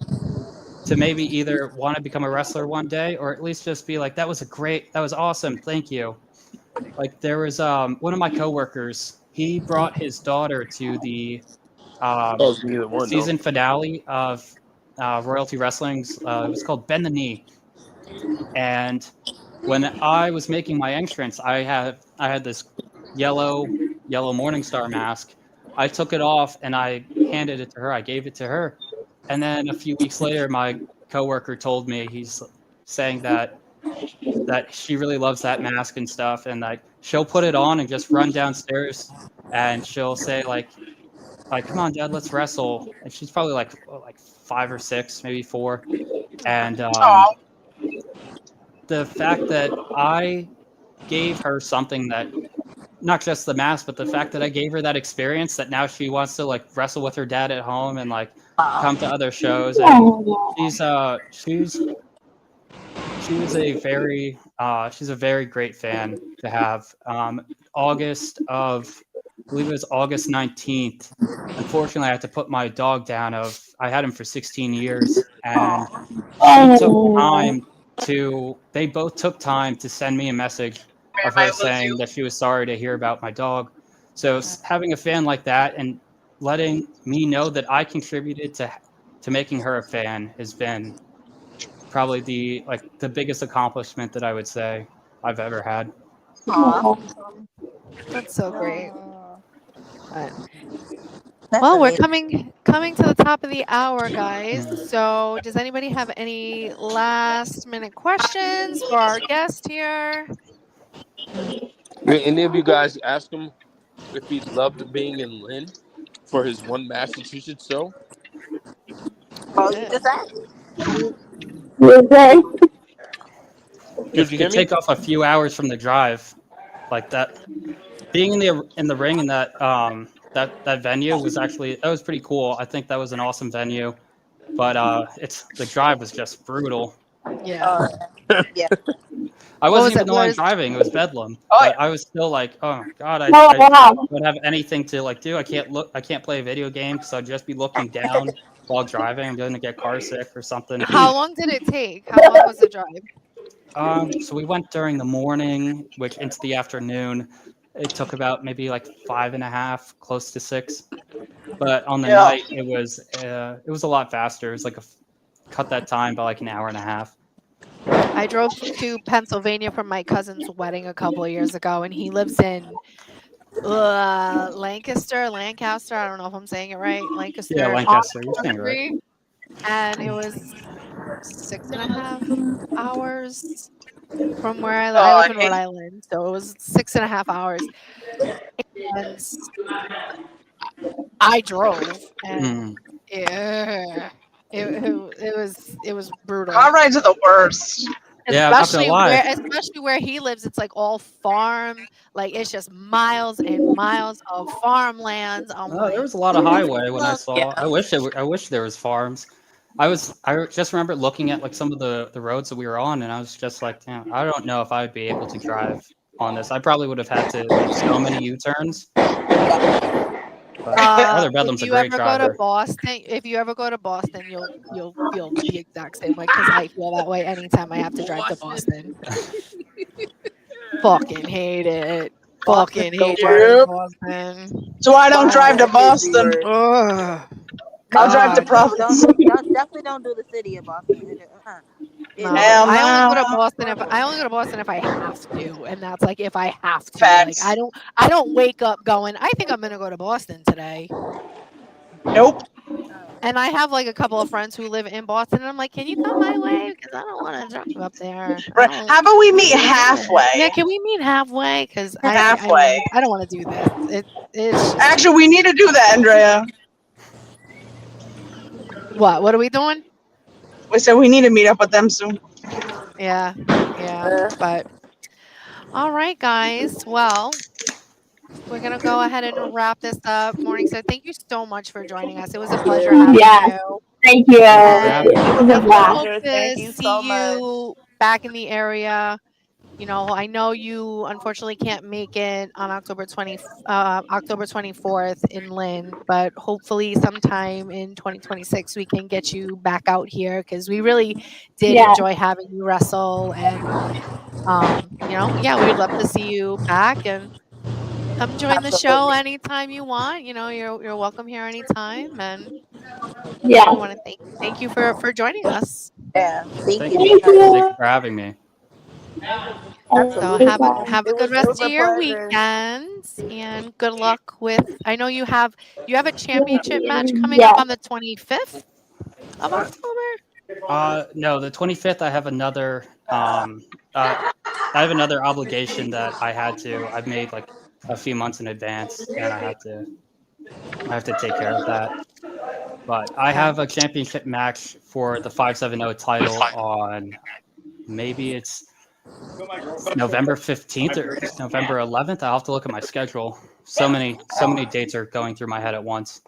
to maybe either want to become a wrestler one day, or at least just be like, that was awesome, thank you. Like there was one of my coworkers, he brought his daughter to the season finale of Royalty Wrestling's. It was called Bend the Knee, and when I was making my entrance, I had this yellow Morningstar mask. I took it off and I handed it to her. I gave it to her, and then a few weeks later, my coworker told me, he's saying that she really loves that mask and stuff, and like she'll put it on and just run downstairs, and she'll say like, come on, Dad, let's wrestle. And she's probably like 5 or 6, maybe 4. And the fact that I gave her something that, not just the mask, but the fact that I gave her that experience, that now she wants to like wrestle with her dad at home and like come to other shows. And she's a very great fan to have. I believe it was August 19th. Unfortunately, I had to put my dog down. I had him for 16 years, and they both took time to send me a message of her saying that she was sorry to hear about my dog. So having a fan like that and letting me know that I contributed to making her a fan has been probably the biggest accomplishment that I would say I've ever had. That's so great. Well, we're coming to the top of the hour, guys. So does anybody have any last minute questions for our guest here? Did any of you guys ask him if he loved being in Lynn for his one Massachusetts show? Oh, you just asked. If you could take off a few hours from the drive, like that, being in the ring in that that venue was pretty cool. I think that was an awesome venue, but the drive was just brutal. Yeah. Yeah. I What wasn't was even it? the What one is? driving. It was Bedlam. Oh, But I was still like, oh God, Oh I wow. don't have anything to like do. I can't look. I can't play a video game because I'd just be looking down while driving. I'm going to get car sick or something. How long did it take? How long was the drive? So we went during the morning, which into the afternoon. It took about maybe like 5.5, close to 6. But on the yeah. night, it was a lot faster. It was like cut that time by like an hour and a half. I drove to Pennsylvania for my cousin's wedding a couple of years ago, and he lives in Lancaster. I don't know if I'm saying it right. Yeah, Lancaster on Lancaster. You're saying it right. Street, and it was 6.5 hours from where I live. I Oh, live I in Rhode hate. Island, so it was 6.5 hours. And I drove, and Mm. yeah, it was brutal. Car rides are the worst. Yeah, I'm not gonna lie. Especially where he lives, it's like all farm. Like it's just miles and miles of farmlands. I'm There like, was a lot of highway when I Well, saw. yeah. I wish there was farms. I just remember looking at like some of the roads that we were on, and I was just like, damn, I don't know if I would be able to drive on this. I probably would have had to make so many U-turns. But Brother Bedlam's a great driver. If you ever go to Boston, you'll feel the exact same way because I feel that way anytime I have to drive to Boston. Fucking hate it. Fucking hate driving to Boston. So I don't drive to Boston. Ugh. I'll drive to God. Providence. Definitely don't do the city of Boston. No, Hell I only go to no. Boston if I have to, and that's like if I have to. Facts. Like I don't wake up going, I think I'm gonna go to Boston today. Nope. And I have like a couple of friends who live in Boston, and I'm like, can you come my way? Because I don't want to drive up there. Right. How about we meet halfway? Yeah, can we meet halfway? Because Halfway. I don't want to do this. It's just, Actually, we need to do that, Andrea. what are we doing? We said we need to meet up with them soon. Yeah, but all right, guys. Well, we're gonna go ahead and wrap this up. Morningstar, thank you so much for joining us. It was a pleasure having Yes. you. Thank you. And It was a definitely blast. hope Thank to you see so much. you back in the area. You know, I know you unfortunately can't make it on October 24th in Lynn, but hopefully sometime in 2026 we can get you back out here because we really did Yeah. enjoy having you wrestle. And you know, yeah, we'd love to see you back and come join the show anytime you want. You know, you're welcome here anytime. And Yeah. I want to thank you for joining us. Yeah. Thank Thank you. you. Thank you. Thank you for having me. So Absolutely. have a It good was rest a of your pleasure. weekends and good luck with. I know you have a championship match coming Yeah. up on the 25th of October. No, the 25th. I have another. I have another obligation that I've made like a few months in advance, and I have to take care of that. But I have a championship match for the 570 title on maybe it's November 15th or November 11th. I'll have to look at my schedule. So many dates are going through my head at once.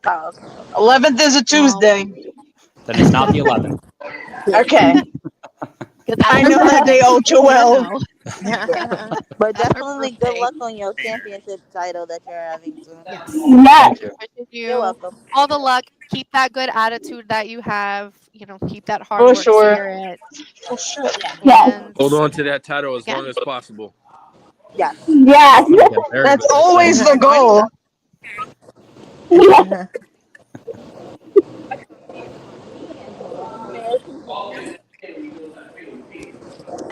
11th is a Tuesday. Then it's not the 11th. Okay. I know that day all too well. But definitely good luck on your championship title that you're having soon. Yes. Thank you. You're welcome. All the luck. Keep that good attitude that you have. You know, keep that hard For work sure. spirit. For sure. And Hold on to that title as Yeah. long as possible. Yeah. Yes. Yeah, very That's much always so. the goal.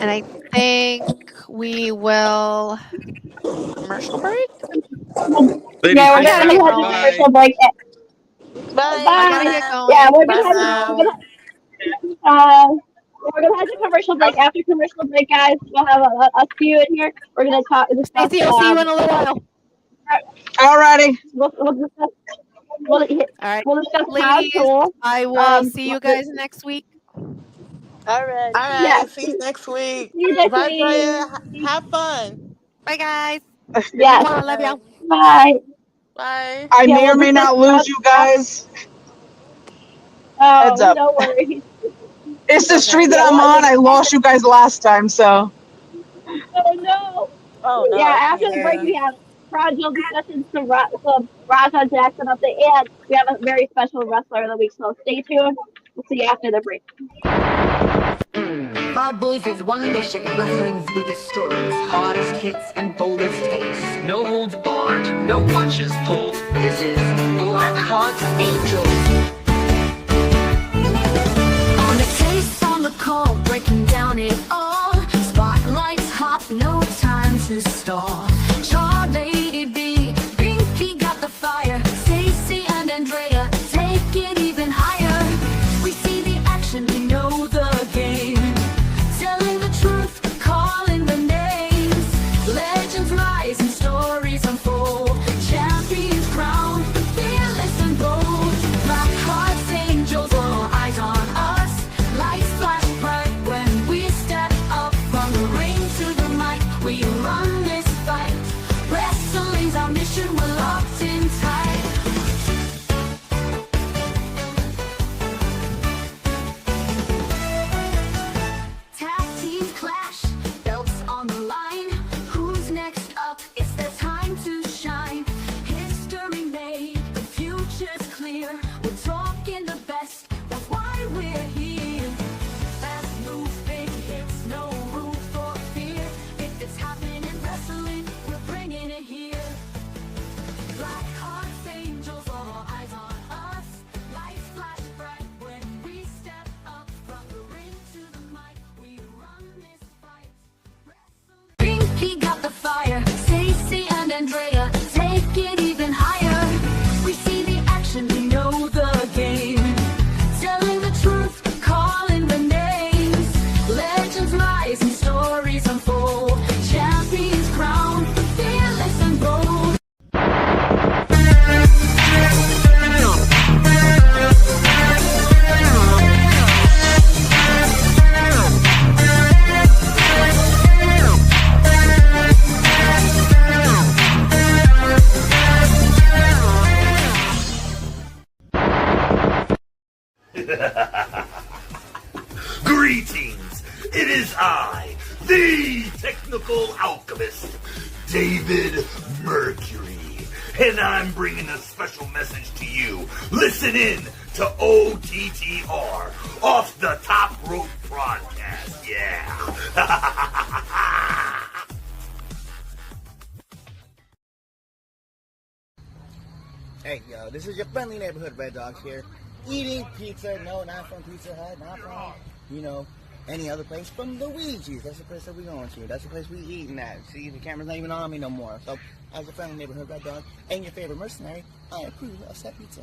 And I think we will commercial break. Ladies Yeah, we're and gonna have gentlemen, a bye. commercial break. Bye. I gotta get going. Yeah, we're Bye gonna for now. we're gonna have the commercial break. After commercial break, guys, we'll have a few in here. We're gonna discuss. Stacey, I'll see you in a little while. Alrighty. We'll discuss. All right, We'll discuss ladies. Tool. I will see you guys next week. All right. All right. Yeah. See you next week. See you next Bye, week. Draya. Have fun. Bye, guys. Yes. I love y'all. Bye. Bye. I Yeah, may or we'll may not discuss lose you guys. Oh, Heads up. don't worry. It's the street that Yeah, I'm on. I lost you guys last time, so. Oh no, Yeah, I after can't the break, hear. we have Fragile discussions to Raja Jackson update, and we have a very special wrestler of the week. So stay tuned. We'll see you after the break. My boys is one mission, wrestling's biggest stories, hardest hits and boldest takes. No holds barred, no punches pulled. This is Blackharts Angels. On the case, on the call, breaking down it all. Spotlights hot, no time to stall. Char, Lady B, Binky got the fire. Stacy and Andrea take it even higher. We see the action, we know the game. Telling the truth, calling the names. Legends rise and stories unfold. Champions crowned, fearless and bold. Blackharts Angels, all eyes on us. Lights flash bright when we step up from the ring to the mic. We run this fight. Wrestling's our mission, we're locked in tight. Tag teams clash, belts on the line. Who's next up? It's their time to shine. History made, the future's clear. We're talking the best, that's why we're here. Fast moves, big hits, no room for fear. If it's happening in wrestling, we're bringing it here. Blackharts Angels, all eyes on us. Lights flash bright when we step up from the ring to the mic. We run this fight. Binky got the fire. Stacy and Andrea take it even higher. We see the action, we know the game. Telling the truth, calling the names. Legends rise and stories unfold. Champions crowned, fearless and bold. Greetings! It is I, the technical alchemist, David Mercury, and I'm bringing a special message to you. Listen in to OTTR, Off the Top Rope Broadcast, yeah! Hey, yo, this is your friendly neighborhood Red Dogs here, eating pizza. No, not from Pizza Hut, not from, any other place. From Luigi's. That's the place that we going to. That's the place we eating at. See, the camera's not even on me no more. So, as your friendly neighborhood Red Dog and your favorite mercenary, I approve of said pizza.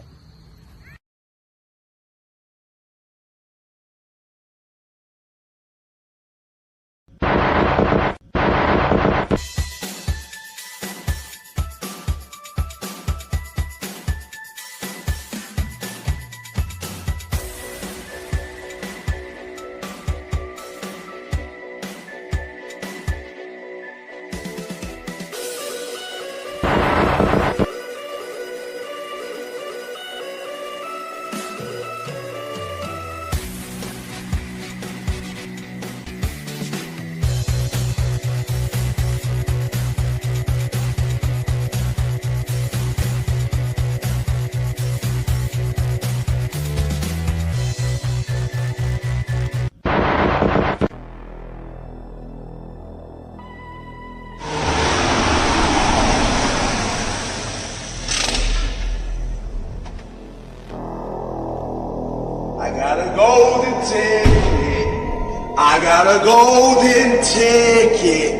I got a golden ticket.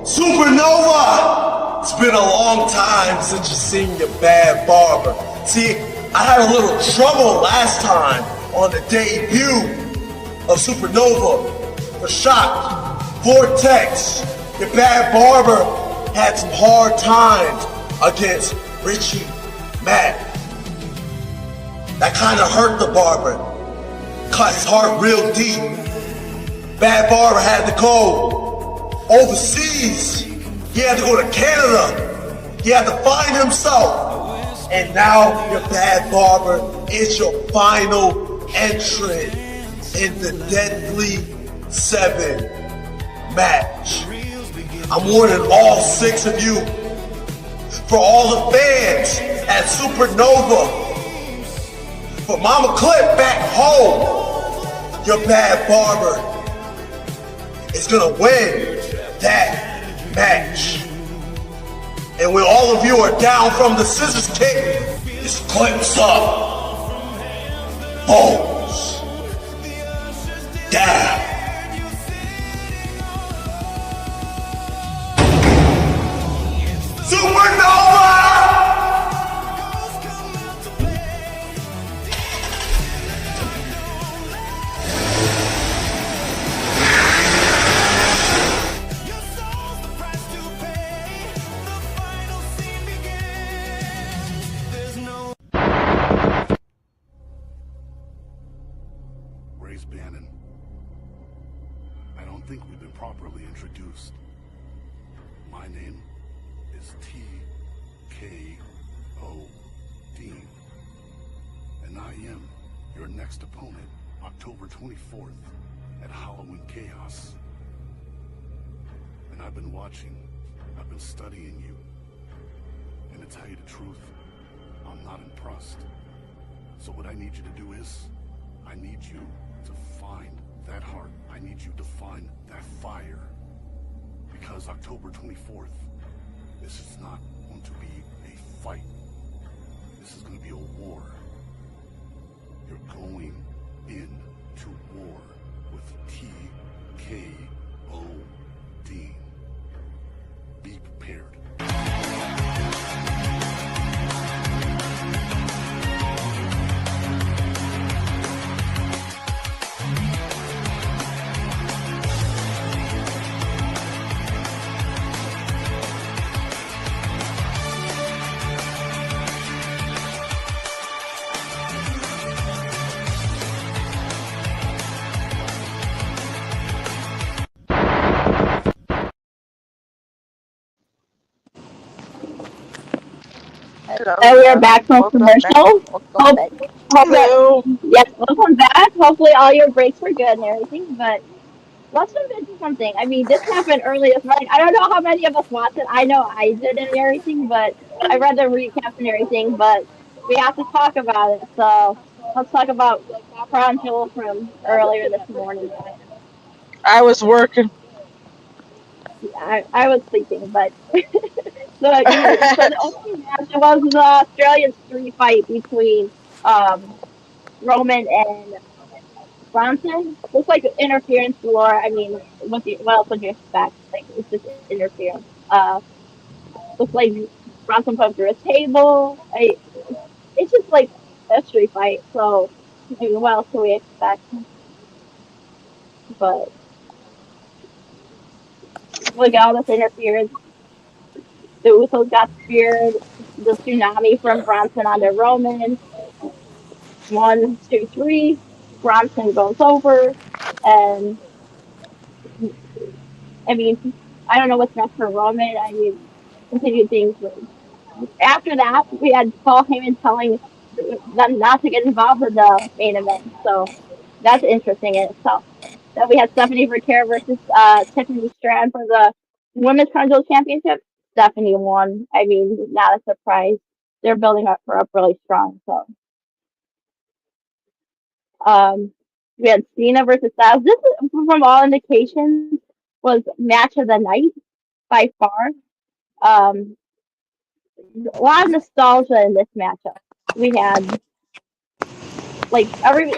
Supernova! It's been a long time since you seen your bad barber. See, I had a little trouble last time on the debut of Supernova. For Shock, Vortex, your bad barber had some hard times against Richie Matt. That kind of hurt the barber. Cut his heart real deep. Bad barber had to go overseas. He had to go to Canada. He had to find himself. And now your bad barber is your final entrant in the Deadly 7 match. I'm warning all six of you. For all the fans at Supernova. For Mama Clip back home. Your bad barber is gonna win that match. And when all of you are down from the scissors kick, it's clips up, bones down. Supernova! Race Bannon. I don't think we've been properly introduced. My name is T.K.O. Dean. And I am your next opponent, October 24th, at Halloween Chaos. And I've been watching, I've been studying you. And to tell you the truth, I'm not impressed. So what I need you to do is, I need you to find that heart. I need you to find that fire. Because October 24th, this is not going to be a fight. This is going to be a war. You're going into war with T.K.O. Dean. Be prepared. Hello, And we are back from welcome back. commercial. Welcome back. Hope that, Hello. yes, welcome back. Hopefully all your breaks were good and everything. But let's jump into something. I mean, this happened early this morning. I don't know how many of us watched it. I know I did and everything, but I read the recaps and everything. But we have to talk about it. So let's talk about Crown Jewel from earlier this morning. I was working. I was sleeping, but so the opening match was the Australian street fight between um, Roman and Bronson. Looks like interference galore. I mean, what else would you expect? Like it's just interference. Looks like Bronson put him through a table. It's just like a street fight. So I mean, what else can we expect? But look at all this interference. The Usos got speared. The tsunami from Bronson onto Roman. One, two, three. Bronson goes over, and I mean, I don't know what's next for Roman. I mean, continue things. After that, we had Paul Heyman telling them not to get involved in the main event. So that's interesting in itself. Then we had Stephanie Vercera versus Tiffany Strand for the Women's Control Championship. Stephanie won. I mean, not a surprise. They're building up her up really strong. So um, we had Cena versus Styles. This, from all indications, was match of the night by far. Um, a lot of nostalgia in this matchup. We had like every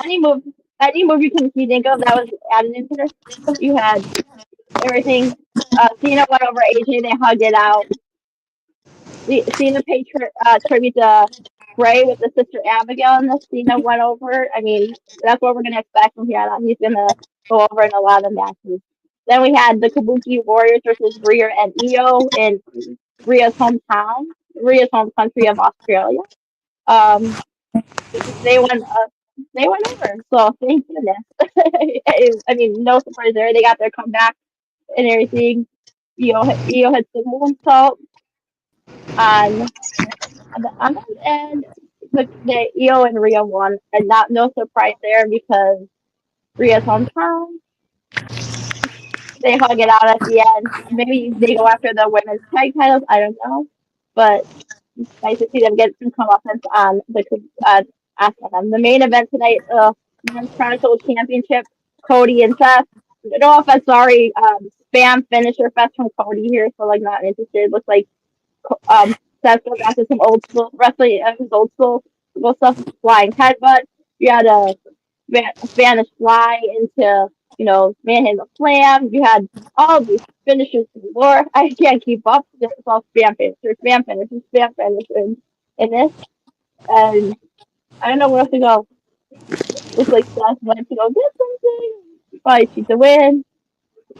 any move you can think of that was added into this. You had everything. Cena went over AJ. They hugged it out. Cena paid tribute to Bray with the sister Abigail, and the Cena went over. I mean, that's what we're gonna expect from here on out. He's gonna go over in a lot of matches. Then we had the Kabuki Warriors versus Rhea and Io in Rhea's hometown, Rhea's home country of Australia. Um, they went they went over. So thank goodness. I mean, no surprise there. They got their comeback and everything. Io had singled himself on on them, and the Io and Rhea won, and no surprise there because Rhea's hometown. they hug it out at the end. Maybe they go after the women's tag titles. I don't know, but it's nice to see them get some comeuppance on the main event tonight. Men's Chronicle Championship. Cody and Seth. No offense, sorry. Spam finisher fest from Cody here, so like not interested. Looks like Seth goes after some old school wrestling, his old school stuff, flying headbutt. You had a Spanish fly into, manhandle slam. You had all these finishers galore. I can't keep up. It's all spam finishers, spam finishers in this. And I don't know where else to go. Looks like Seth went to go get something. Probably cheat to win.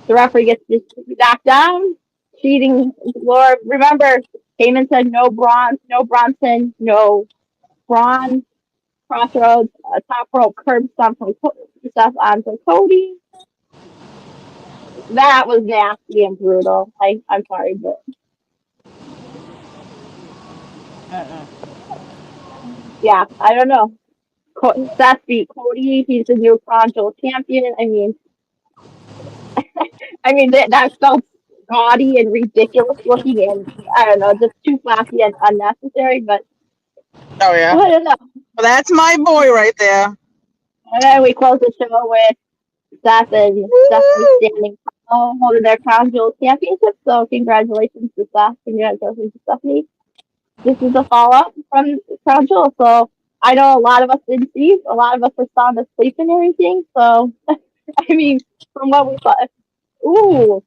The referee gets just knocked down. Cheating galore. Remember, Heyman said no bronze, no Bronson, no bronze. Crossroads, top rope curb stomp from Seth onto Cody. That was nasty and brutal. I'm sorry, but Mm-mm. yeah, I don't know. Seth beat Cody. He's the new Crown Jewel champion. I mean that felt gaudy and ridiculous looking, and I don't know, just too flashy and unnecessary. But Oh yeah. I don't know. Well, that's my boy right there. And then we close the show with Seth and Stephanie standing tall, holding their Crown Jewel championship. So congratulations to Seth. Congratulations to Stephanie. This is the fallout from Crown Jewel. So I know a lot of us didn't see. A lot of us were sound asleep and everything. So I mean, from what we thought, ooh,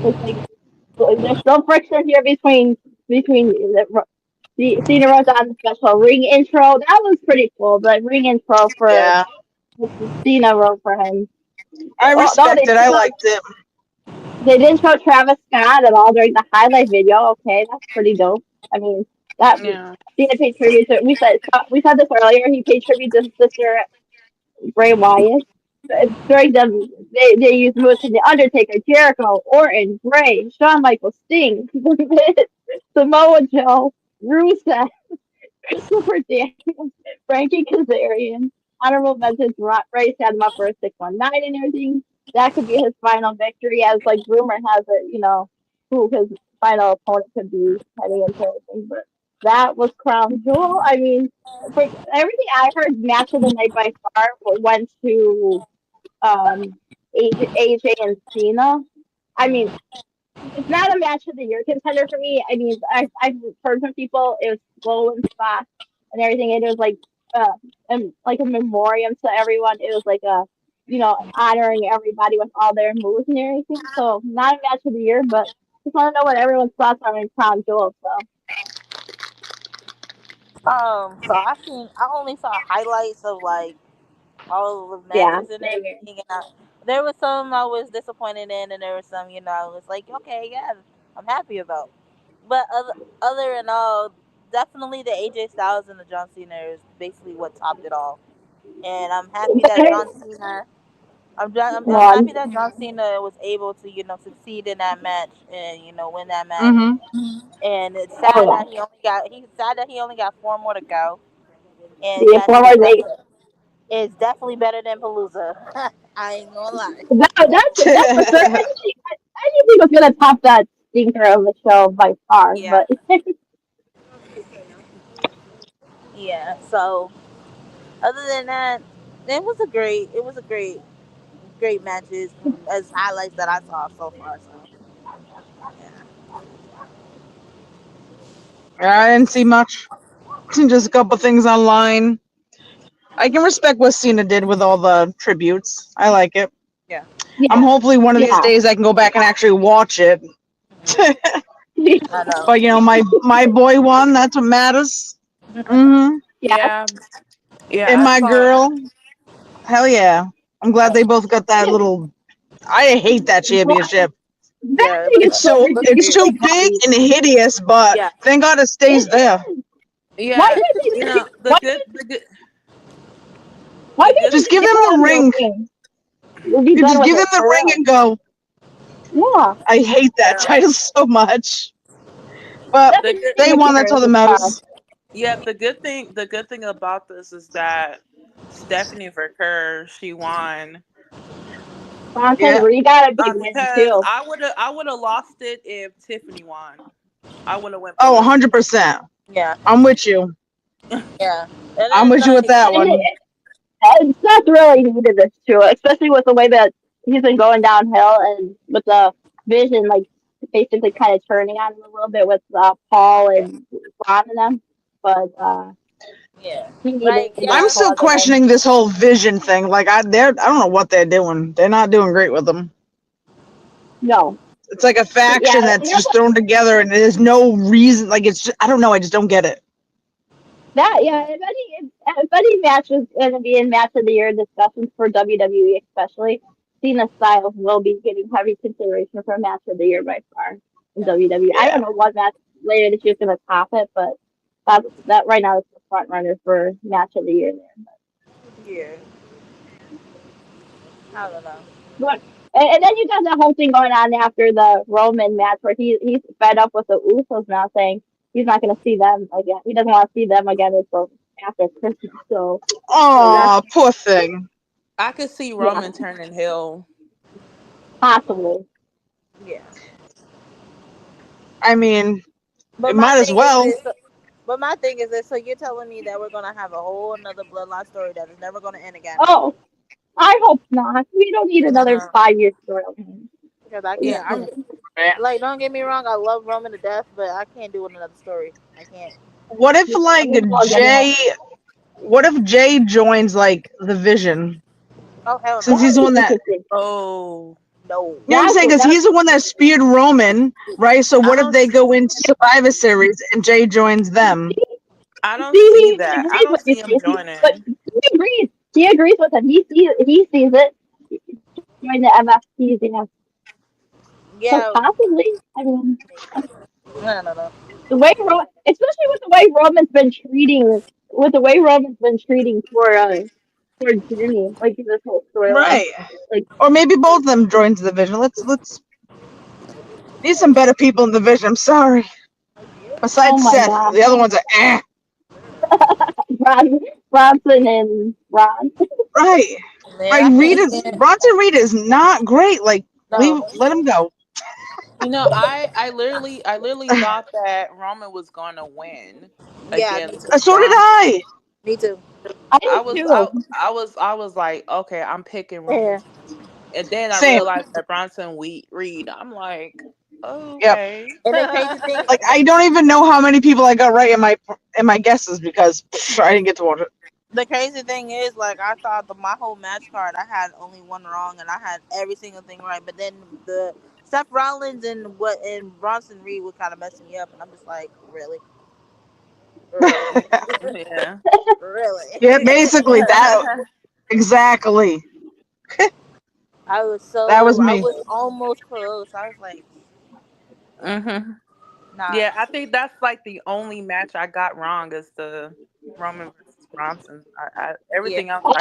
looks like there's still friction here between the Cena Rose on the special ring intro. That was pretty cool. The ring intro for Yeah, Cena Rose for him. I Oh no, respect it. I liked it. they didn't show Travis Scott at all during the highlight video. Okay, that's pretty dope. I mean, that Yeah. Cena paid tribute to. We said this earlier. He paid tribute to his sister Bray Wyatt. During they used moves from the Undertaker, Jericho, Orton, Bray, Shawn Michaels, Sting, Samoa Joe, Rusev, Christopher Daniels, Frankie Kazarian, honorable mentions. Ray set him up for a 619 and everything. That could be his final victory, as like rumor has it, who his final opponent could be heading into everything. But that was Crown Jewel. I mean, for everything I heard, match of the night by far went to AJ and Cena. I mean, it's not a match of the year contender for me. I mean, I've heard from people it was slow and fast and everything. It was like uh and like a memoriam to everyone. It was like a honoring everybody with all their moves and everything. So not a match of the year, but just want to know what everyone's thoughts are on Crown Jewel. So So I only saw highlights of like all of the yeah, matches and same here. everything, and there was some I was disappointed in, and there was some I was like, okay, yeah, I'm happy about. But other than all, definitely the AJ Styles and the John Cena is basically what topped it all. And I'm happy that John Cena. I'm happy One. that John Cena was able to succeed in that match and win that match. Mm-hmm. And it's Oh sad yeah. that he's sad that he only got four more to go. And The that former they is definitely better than Palooza. I ain't gonna lie. that's for sure. I didn't think was gonna top that stinker of a show by far, Yeah, but yeah. So other than that, it was a great matches as highlights that I saw so far. So I didn't see much. Just a couple things online. I can respect what Cena did with all the tributes. I like it. yeah, I'm yeah, hopefully one of these yeah. days I can go back and actually watch it. I know. But my boy won. That's what matters. Mm-hmm. Yeah, Yeah. Yeah. And I my saw. girl. Hell yeah. I'm glad they both got that little. I hate that championship. that Yeah. It thing looks. is so Looks It's weird. too ridiculously big gaudy. and hideous, but Yeah. thank God it stays It there. is. Why Yeah. can't You they? know the good. The good. Why The can't good they Just just give get him it the on their ring. ring? We'll be You done just with give him it the for ring real. and go. Yeah, I hate that Yeah. title so much. But that's The good. they won. That's all ridiculous that as far. matters. Yeah. The good thing about this is that Stephanie Verker, she won. Bronson, Yeah. you got a big win Because too. I would have lost it if Tiffany won. I would have went for Oh, Tiffany. 100%. Yeah, I'm with you. yeah. And I'm then with you with like, that And one. Seth really needed this too, especially with the way that he's been going downhill and with the vision, like basically kind of turning on him a little bit with Paul and Ron and them. But yeah, he needed like this I'm yeah, still positive. questioning this whole vision thing. Like I don't know what they're doing. They're not doing great with them. No, It's like a yeah, faction that's just thrown together, and there's no reason. Like it's just, I don't know. I just don't get it. that yeah. If any match is going to be in match of the year discussions for WWE, especially Cena Styles will be getting heavy consideration for match of the year by far in WWE. I Yeah. don't know what match later this year is going to top it, but that right now is the front runner for match of the year there. yeah. I don't know. But, and then you got the whole thing going on after the Roman match where he's fed up with the Usos now, saying he's not going to see them again. He doesn't want to see them again until after Christmas. So that's Oh, poor thing. I could see yeah, Roman turning heel. possibly. Yeah. I mean, But it my might as thing is well. this. But my thing is this. So you're telling me that we're gonna have a whole another bloodline story that is never gonna end again? Oh, I hope not. We don't need another No, 5 year story. because I Yeah. can't. I'm like, don't get me wrong. I love Roman to death, but I can't do another story. I can't. What if like Jay? What if Jay joins like the Vision? Oh hell Since no. he's That the would one be that, interesting. Oh, No. you know what I'm saying? Because he's the one that speared Roman, right? So I what if don't. they go into Survivor Series and Jay joins them? I don't see Stevie that. I agrees don't with you, see him Stevie. But joining. he agrees. He agrees with him. He sees it. Join the MFTs, So Yeah. possibly, I mean, No. the way especially with the way Roman's been treating for Jimmy, like in this whole storyline, Right. like Or maybe both of them joins the Vision. Let's need some better people in the Vision. I'm sorry. oh Besides my Seth, god, the other ones are eh. Ron, Bronson and Ron. Right. Like Man, can't. Bronson Reed is not great. Like No. let him go. You know, I literally thought that Roman was gonna win Yeah, me against too. So did Bronson. I. Me too. I I did was too. I was like, okay, I'm picking Roman Yeah. too. And then I Same. realized that Bronson Reed. I'm like, Yep. okay. And the crazy thing, Like I don't even know how many people I got right in my guesses because I didn't get to watch it. the crazy thing is, like, I thought my whole match card, I had only one wrong, and I had every single thing right. But then the Seth Rollins and Bronson Reed would kind of mess me up, and I'm just like, really, really, Yeah. really. Yeah, basically that exactly. That was I me. was almost close. I was like, hmm nah. Yeah, I think that's like the only match I got wrong is the Roman versus Bronson. Yeah. Everything else Um,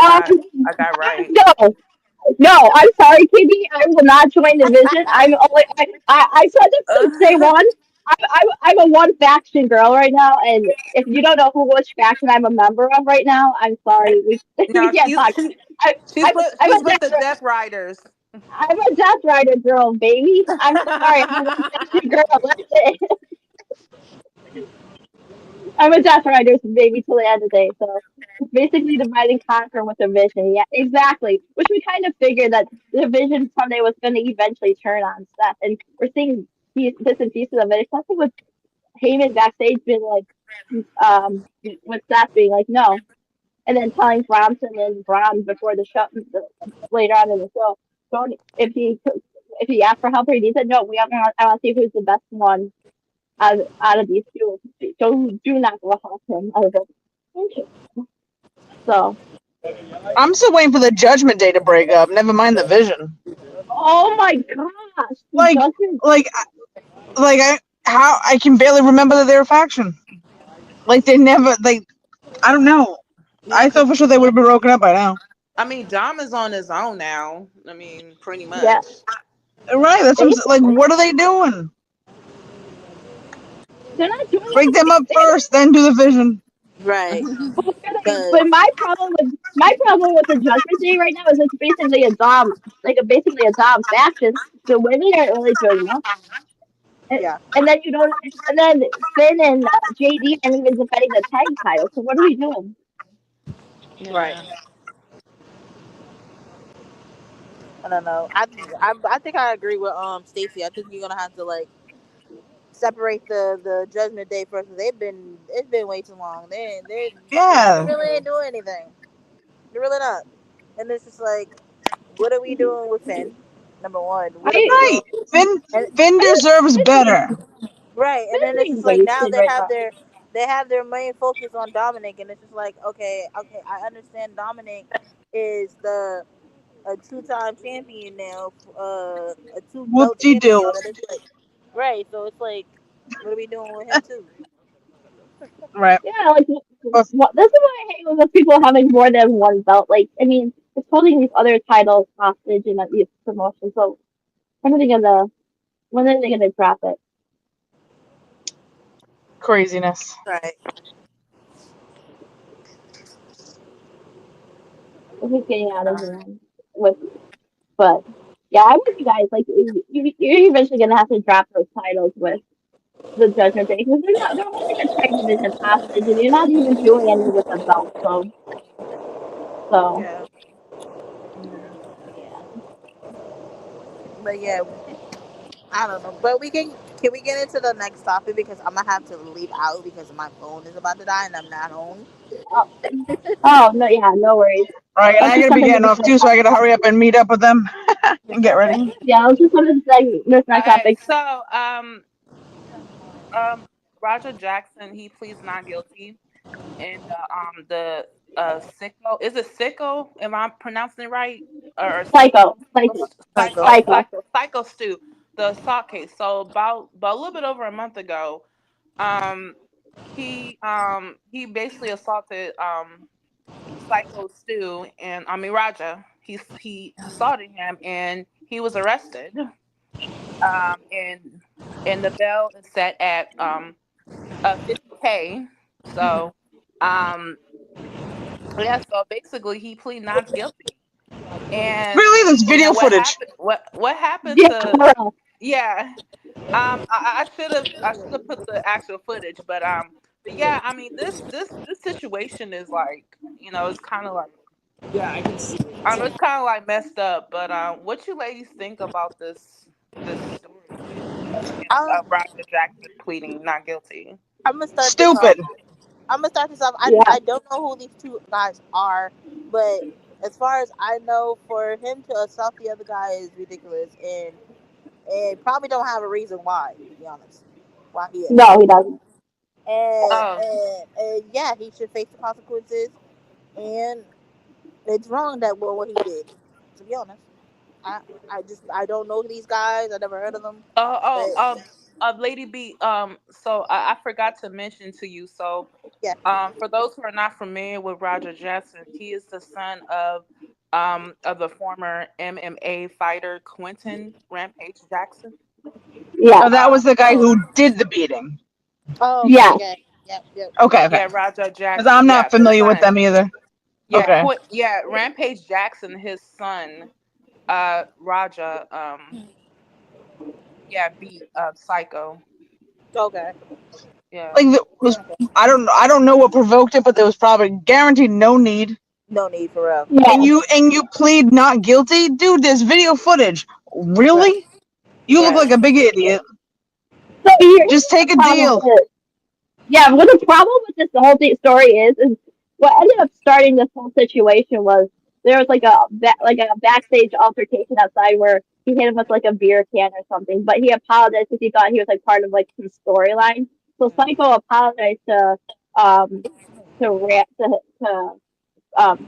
I got right. no, no, I'm sorry, Kitty. I will not join the vision. I said this since day one. I'm a one faction girl right now, and if you don't know which faction I'm a member of right now, I'm sorry. We No, can't talk. I, I'm she's a with Death the Death Riders. I'm a Death Rider girl, baby. I'm sorry. I'm a one faction girl. That's it. I'm a Death Rider baby till the end of the day. So it's basically divide and conquer with the vision. Yeah, exactly. Which we kind of figured that the vision someday was going to eventually turn on Seth, and we're seeing bits and pieces of it. Especially with Heyman backstage being like, with Seth being like, no, and then telling Bronson and Braun before the show, later on in the show, don't if he asked for help or he said no, I want to see who's the best one out of these two. So do not go help him. I was like, interesting. So, I'm still waiting for the Judgment Day to break up. Never mind the Vision. oh my gosh, he Like doesn't. like like I can barely remember that they're a faction. Like they never like I don't know. Yeah, I because thought for sure they would have been broken up by now. I mean, Dom is on his own now. I mean, pretty Yeah, much. Right, that's what I'm saying. Like basically, what are they doing? they're not doing Break them anything. up first, then do the Vision. Right. But Because my problem with the Judgment Day right now is it's basically a Dom, basically a Dom faction. The women aren't really doing much, and, yeah, and then you don't, and then Finn and JD aren't even defending the tag title. So what are we doing? Right. Yeah. I don't know. I think I agree with Stacy. I think you're gonna have to like separate the Judgment Day first. 'Cause it's been way too long. They Yeah. really ain't doing anything. They're really not. And it's just like, what are we doing with Finn? Number one, what are we I Right. doing? Finn And Finn I deserves better. right, and then Finn's it's just being like now wasted right now. they have their main focus on Dominic, and it's just like, okay, I understand Dominic is the a 2-time champion now, a two Whoop belt de champion, doo. but it's like right, so it's like, what are we doing with him too? Right. Yeah, like what, this is what I hate with people having more than one belt. Like, I mean, it's holding these other titles hostage in these promotions. So when are they gonna when are they gonna drop it? Craziness. Right. We're just getting out of hand with, but yeah, I'm with you guys. Like, you're eventually gonna have to drop those titles with the Judgment Day because they're holding the tag division hostage, and you're not even doing any with the belt. So Yeah, yeah. but yeah, I don't know. But can we get into the next topic because I'm gonna have to leave out because my phone is about to die and I'm not home. Oh, oh no, yeah, no worries. Right, and Let's I just gotta be jump into getting this off next too, so I topic. gotta hurry up and meet up with them and get ready. Yeah, let's just jump into this All next right. topic. So, Roger Jackson, he pleads not guilty in the sicko. Is it sicko? Am I pronouncing it right? Or Psycho, Psycho. psycho. psycho stew, the assault case. So about a little bit over a month ago, um, he basically assaulted Psycho Stu and I mean Raja. He assaulted him and he was arrested. And the bail is set at 50K. So um yeah, so basically he pleaded not guilty. And Really, there's you know video footage. what happened Yeah, to girl. yeah. I should have put the actual footage, but yeah, I mean this situation is like, it's kind of like, it's kind of like messed up. But what you ladies think about this story with Um, Roger Jackson pleading not guilty? I'm gonna start this off. Stupid. I'm gonna start this off. Yeah, I don't know who these two guys are, but as far as I know, for him to assault the other guy is ridiculous, and probably don't have a reason why. To be honest, why he no, he assaulted him, doesn't. Oh, and yeah, he should face the consequences, and it's wrong that what he did. To be honest, I I don't know these guys. I never heard of them, oh, but oh, Lady B. So I forgot to mention to you. So, yeah, for those who are not familiar with Roger Jackson, he is the son of the former MMA fighter Quentin Rampage Jackson. Yeah, Oh, that was the guy So who did the beating. oh, okay, yeah. okay, yep, yep. Okay, okay. yeah, Roger Because Jackson. I'm Yeah, not the familiar with son. them either. Yeah, Okay. Rampage Jackson, his son, Raja, yeah, beat Psycho. Okay, Yeah. Like, it was, I don't know what provoked it, but there was probably guaranteed no need. no need for real. Yeah. And you plead not guilty, dude. There's video footage. Right, Really? You look right. like a big idiot. So here's Just the take a problem deal. with it. Yeah, what the problem with this the whole story is what ended up starting this whole situation was there was like like a backstage altercation outside where he hit him with like a beer can or something, but he apologized because he thought he was like part of like some storyline. So Psycho apologized um to um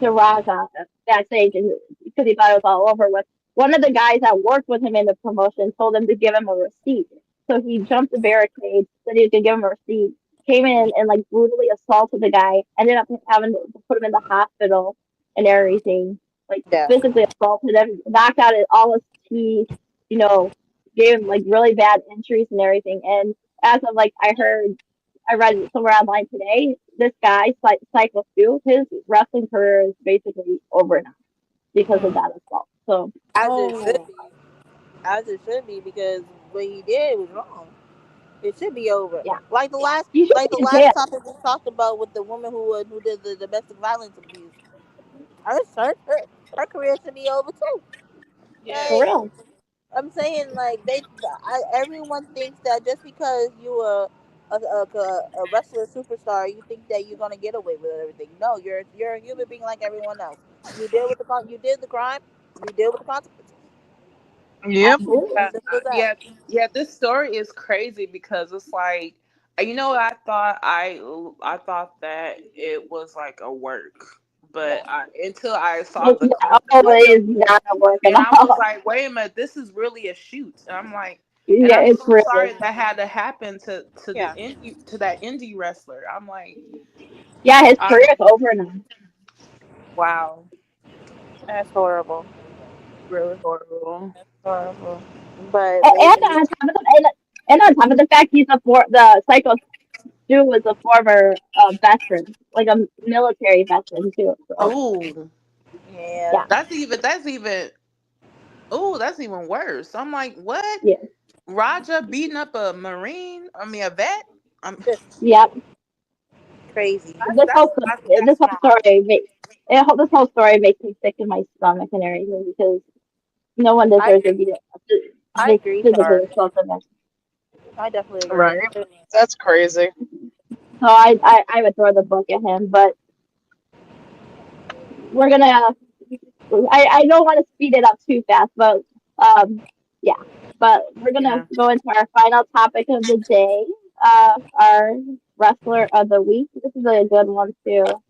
to Raja backstage and because he thought it was all over with. One of the guys that worked with him in the promotion told him to give him a receipt. So he jumped the barricade, said he was gonna give him a receipt, came in and like brutally assaulted the guy, ended up having to put him in the hospital and everything. Like Yeah. physically assaulted him, knocked out all his teeth, you know, gave him like really bad injuries and everything. And as of like I heard I read somewhere online today. This guy, Cycle 2, his wrestling career is basically over now because of that as well. So As it should Oh, be. As it should be, because what he did was wrong. It should be over. yeah, you should Like the be in last jail topic we talked about with the woman who did the domestic violence abuse. Her career should be over too. yeah. for Like, real. I'm saying, like everyone thinks that just because you are a wrestler superstar, you think that you're gonna get away with everything. No, you're a human being like everyone else. You did the crime. You deal with the consequences. Yep. Absolutely. Yeah, Simple as that. yeah, yeah. This story is crazy because it's like, you know, I thought that it was like a work, but until I saw Well, the yeah, clip, the oh, video, it is not a work at and I was all. like, wait a minute, this is really a shoot. And I'm like, and Yeah, I'm it's so real. sorry that had to happen to the Yeah, indie to that indie wrestler. I'm like, Yeah, his I, career is over now. wow, that's horrible. really horrible. That's horrible. But And ladies, on top of the on top of the fact the Psycho Stu was a former veteran, like a military veteran too. So Oh, yeah, yeah, that's even worse. I'm like, what? yeah, Raja beating up a Marine? I mean, a vet? just yeah. crazy. This whole story this whole story makes me sick in my stomach and everything because no one I deserves to be I agree, physically Char. assaulted. I definitely Right. agree. That's crazy. So I would throw the book at him, but we're gonna I don't want to speed it up too fast, but yeah. But we're gonna Yeah. go into our final topic of the day. Our wrestler of the week. This is a good one too.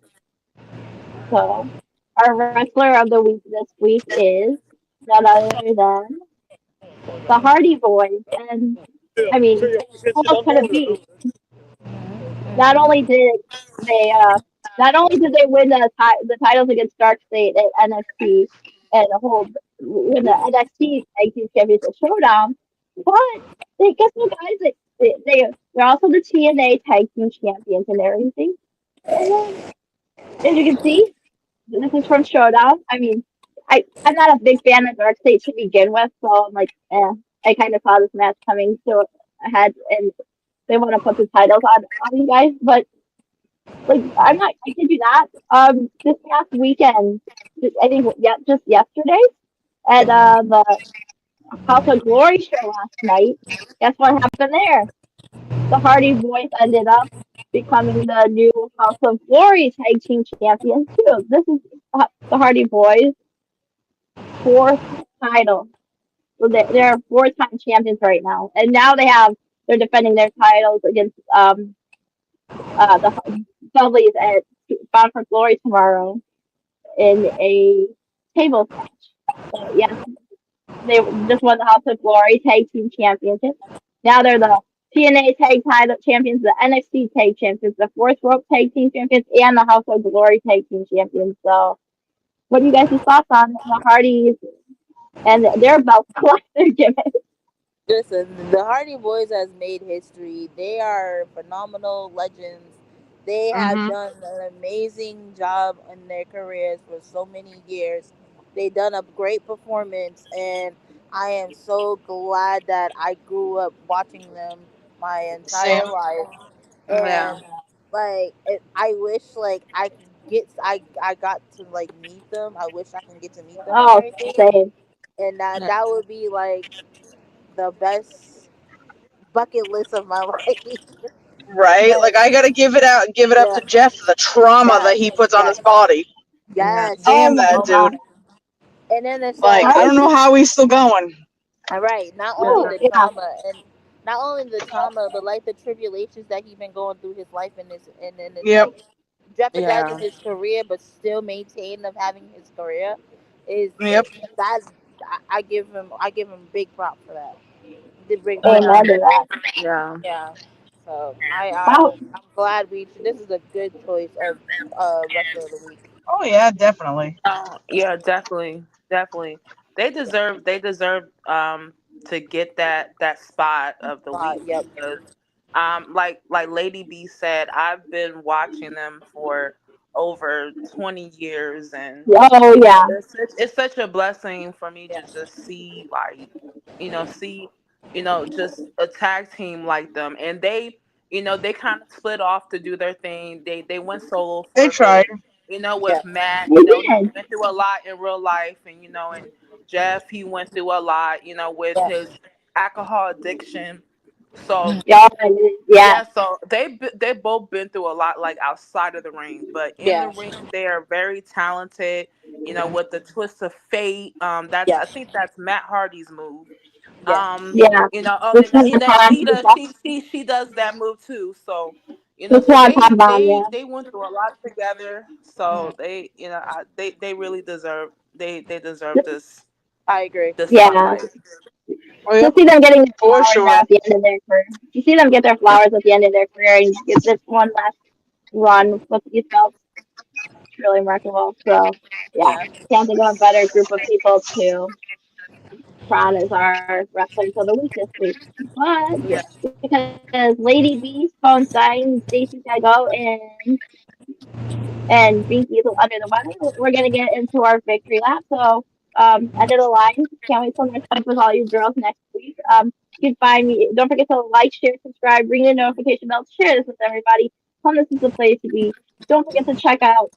So our wrestler of the week this week is none other than the Hardy Boys, and I mean, who else could it be? Not only did they not only did they win the titles against Dark State at NXT and hold win the NXT Tag Team Championship Showdown, but they guess what guys they're also the TNA Tag Team Champions and everything. And then as you can see, this is from Showdown. I mean, I'm not a big fan of Dark State to begin with, so I'm like, I kind of saw this match coming so ahead, and they want to put the titles on you guys, but like I'm not. I kid you not. This past weekend, I think yeah, just yesterday at the House of Glory show last night. Guess what happened there? The Hardy Boys ended up becoming the new House of Glory Tag Team Champions too. This is the Hardy Boys' fourth title. So they're four-time champions right now, and now they're defending their titles against the Dudleys at Bound for Glory tomorrow in a tables match. So yes, they just won the House of Glory Tag Team Championship. Now they're the TNA Tag Title Champions, the NXT Tag Champions, the Fourth Rope Tag Team Champions, and the House of Glory Tag Team Champions. So, what do you guys' thoughts on the Hardys and their belt collector gimmick? Listen, the Hardy Boys has made history. They are phenomenal legends. They have Mm-hmm. done an amazing job in their careers for so many years. They done a great performance, and I am so glad that I grew up watching them my Same. entire life. Yeah. And I wish like I got to like meet them. I wish I can get to meet them and Oh, everything. same. And Yeah. that would be like the best bucket list of my life. Right? But Like I gotta give it up yeah, to Jeff for the trauma that yes, he puts on his yes, body. Yeah. yes. Oh Damn my that dude. god. And then it's Like like I How don't is know he? how he's still going. all right, not only Oh the yeah. trauma and not only the trauma, but like the tribulations that he's been going through his life and it's Yep. like jeopardizing Yeah. his career, but still maintaining of having his career is Yep. that I give him big props for that. Did big Yeah. props. Amen to that. Yeah. Yeah. So Wow. I'm glad we. This is a good choice of wrestler of the week. Oh yeah, definitely. Yeah, definitely. Definitely. They deserve to get that spot of the week Yep. because Like Lady B said, I've been watching them for over 20 years, and Oh yeah. it's such a blessing for me to Yeah. just see, like, see, just a tag team like them. And they kind of split off to do their thing. They went solo They for a tried. bit, with Matt. They He did. went through a lot in real life, and Jeff, he went through a lot, with Yeah. his alcohol addiction. So Yeah. Yeah. yeah, so they both been through a lot, like outside of the ring, but in the Yeah. ring they are very talented. With the twist of fate, that's, I Yes. think that's Matt Hardy's move. Yes. Yeah. The And swan pond. Lita, she does that move too. So The so swan pond bomb. Yeah. they went through a lot together. So they really they deserve I agree. this Yeah. spotlight. Oh, You'll yep, see them getting their for flowers sure. at the end of their career. You see them get their flowers at the end of their career and get this one last run with these belts. It's really remarkable. So yeah, Yeah. can't think of a better group of people to crown as our wrestling for the week this week. But Yeah. because Lady B's phone signed, Stacy's gotta go, and Binky's under the weather, we're gonna get into our victory lap. So end of the line. Can't wait till next week with all you girls next week. You can find me. Don't forget to like, share, subscribe, ring the notification bell, share this with everybody. Tell them this is the place to be. Don't forget to check out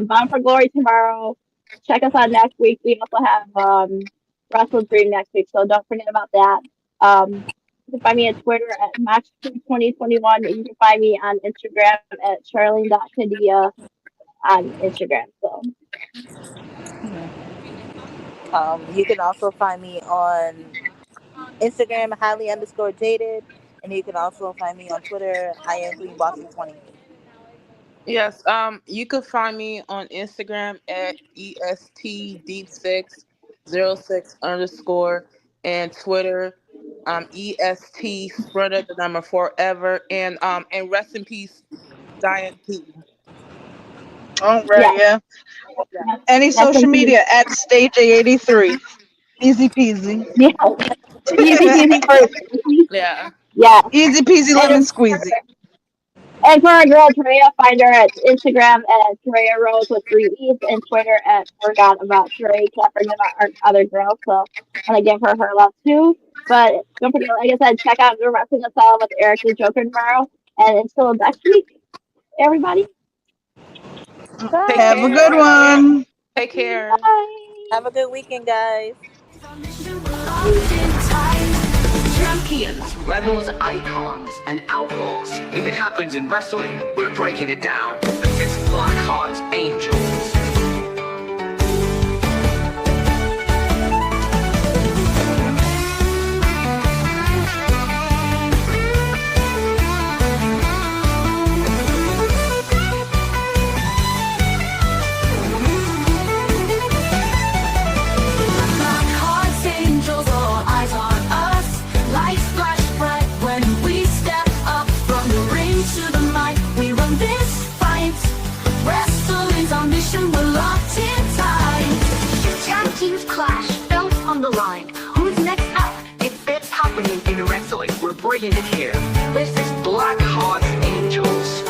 Bound for Glory tomorrow. Check us out next week. We also have Wrestle Dream next week, so don't forget about that. You can find me at Twitter at Max2021. You can find me on Instagram at Charlene.Kadia on Instagram. So You can also find me on Instagram, highly_jaded, and you can also find me on Twitter, I am Queen Bossy 20. Yes, you can find me on Instagram at EST Deep606 and Twitter, EST Spreader the number forever, and rest in peace, Diane P. All right, yeah, yeah. yeah. Any That's social in media at StayJ83. Easy peasy. Yeah, easy peasy for Yeah. yeah. Easy peasy lemon And squeezy. and for our girl Drea, find her at Instagram at Drea Rose with 3 E's and Twitter at Forgot About Dre. Can't forget about our other girls, so I want to give her love too. But don't forget, like I said, check out the Wrestling Asylum with Eric the Joker tomorrow. And until next week, everybody, Take Have a Bye. care, good everybody. one. Take care. bye. Have a good weekend, guys. Champions, rebels, icons, and outlaws. If it happens in wrestling, we're breaking it down. It's Blackharts Angels. Blackharts Angels, all eyes on us. Lights flash bright when we step up from the ring to the mic. We run this fight. Wrestling's our mission, we're locked in tight. Tag teams clash, belts on the line. Who's next up? If it's happening in wrestling, we're bringing it here. This is Blackharts Angels.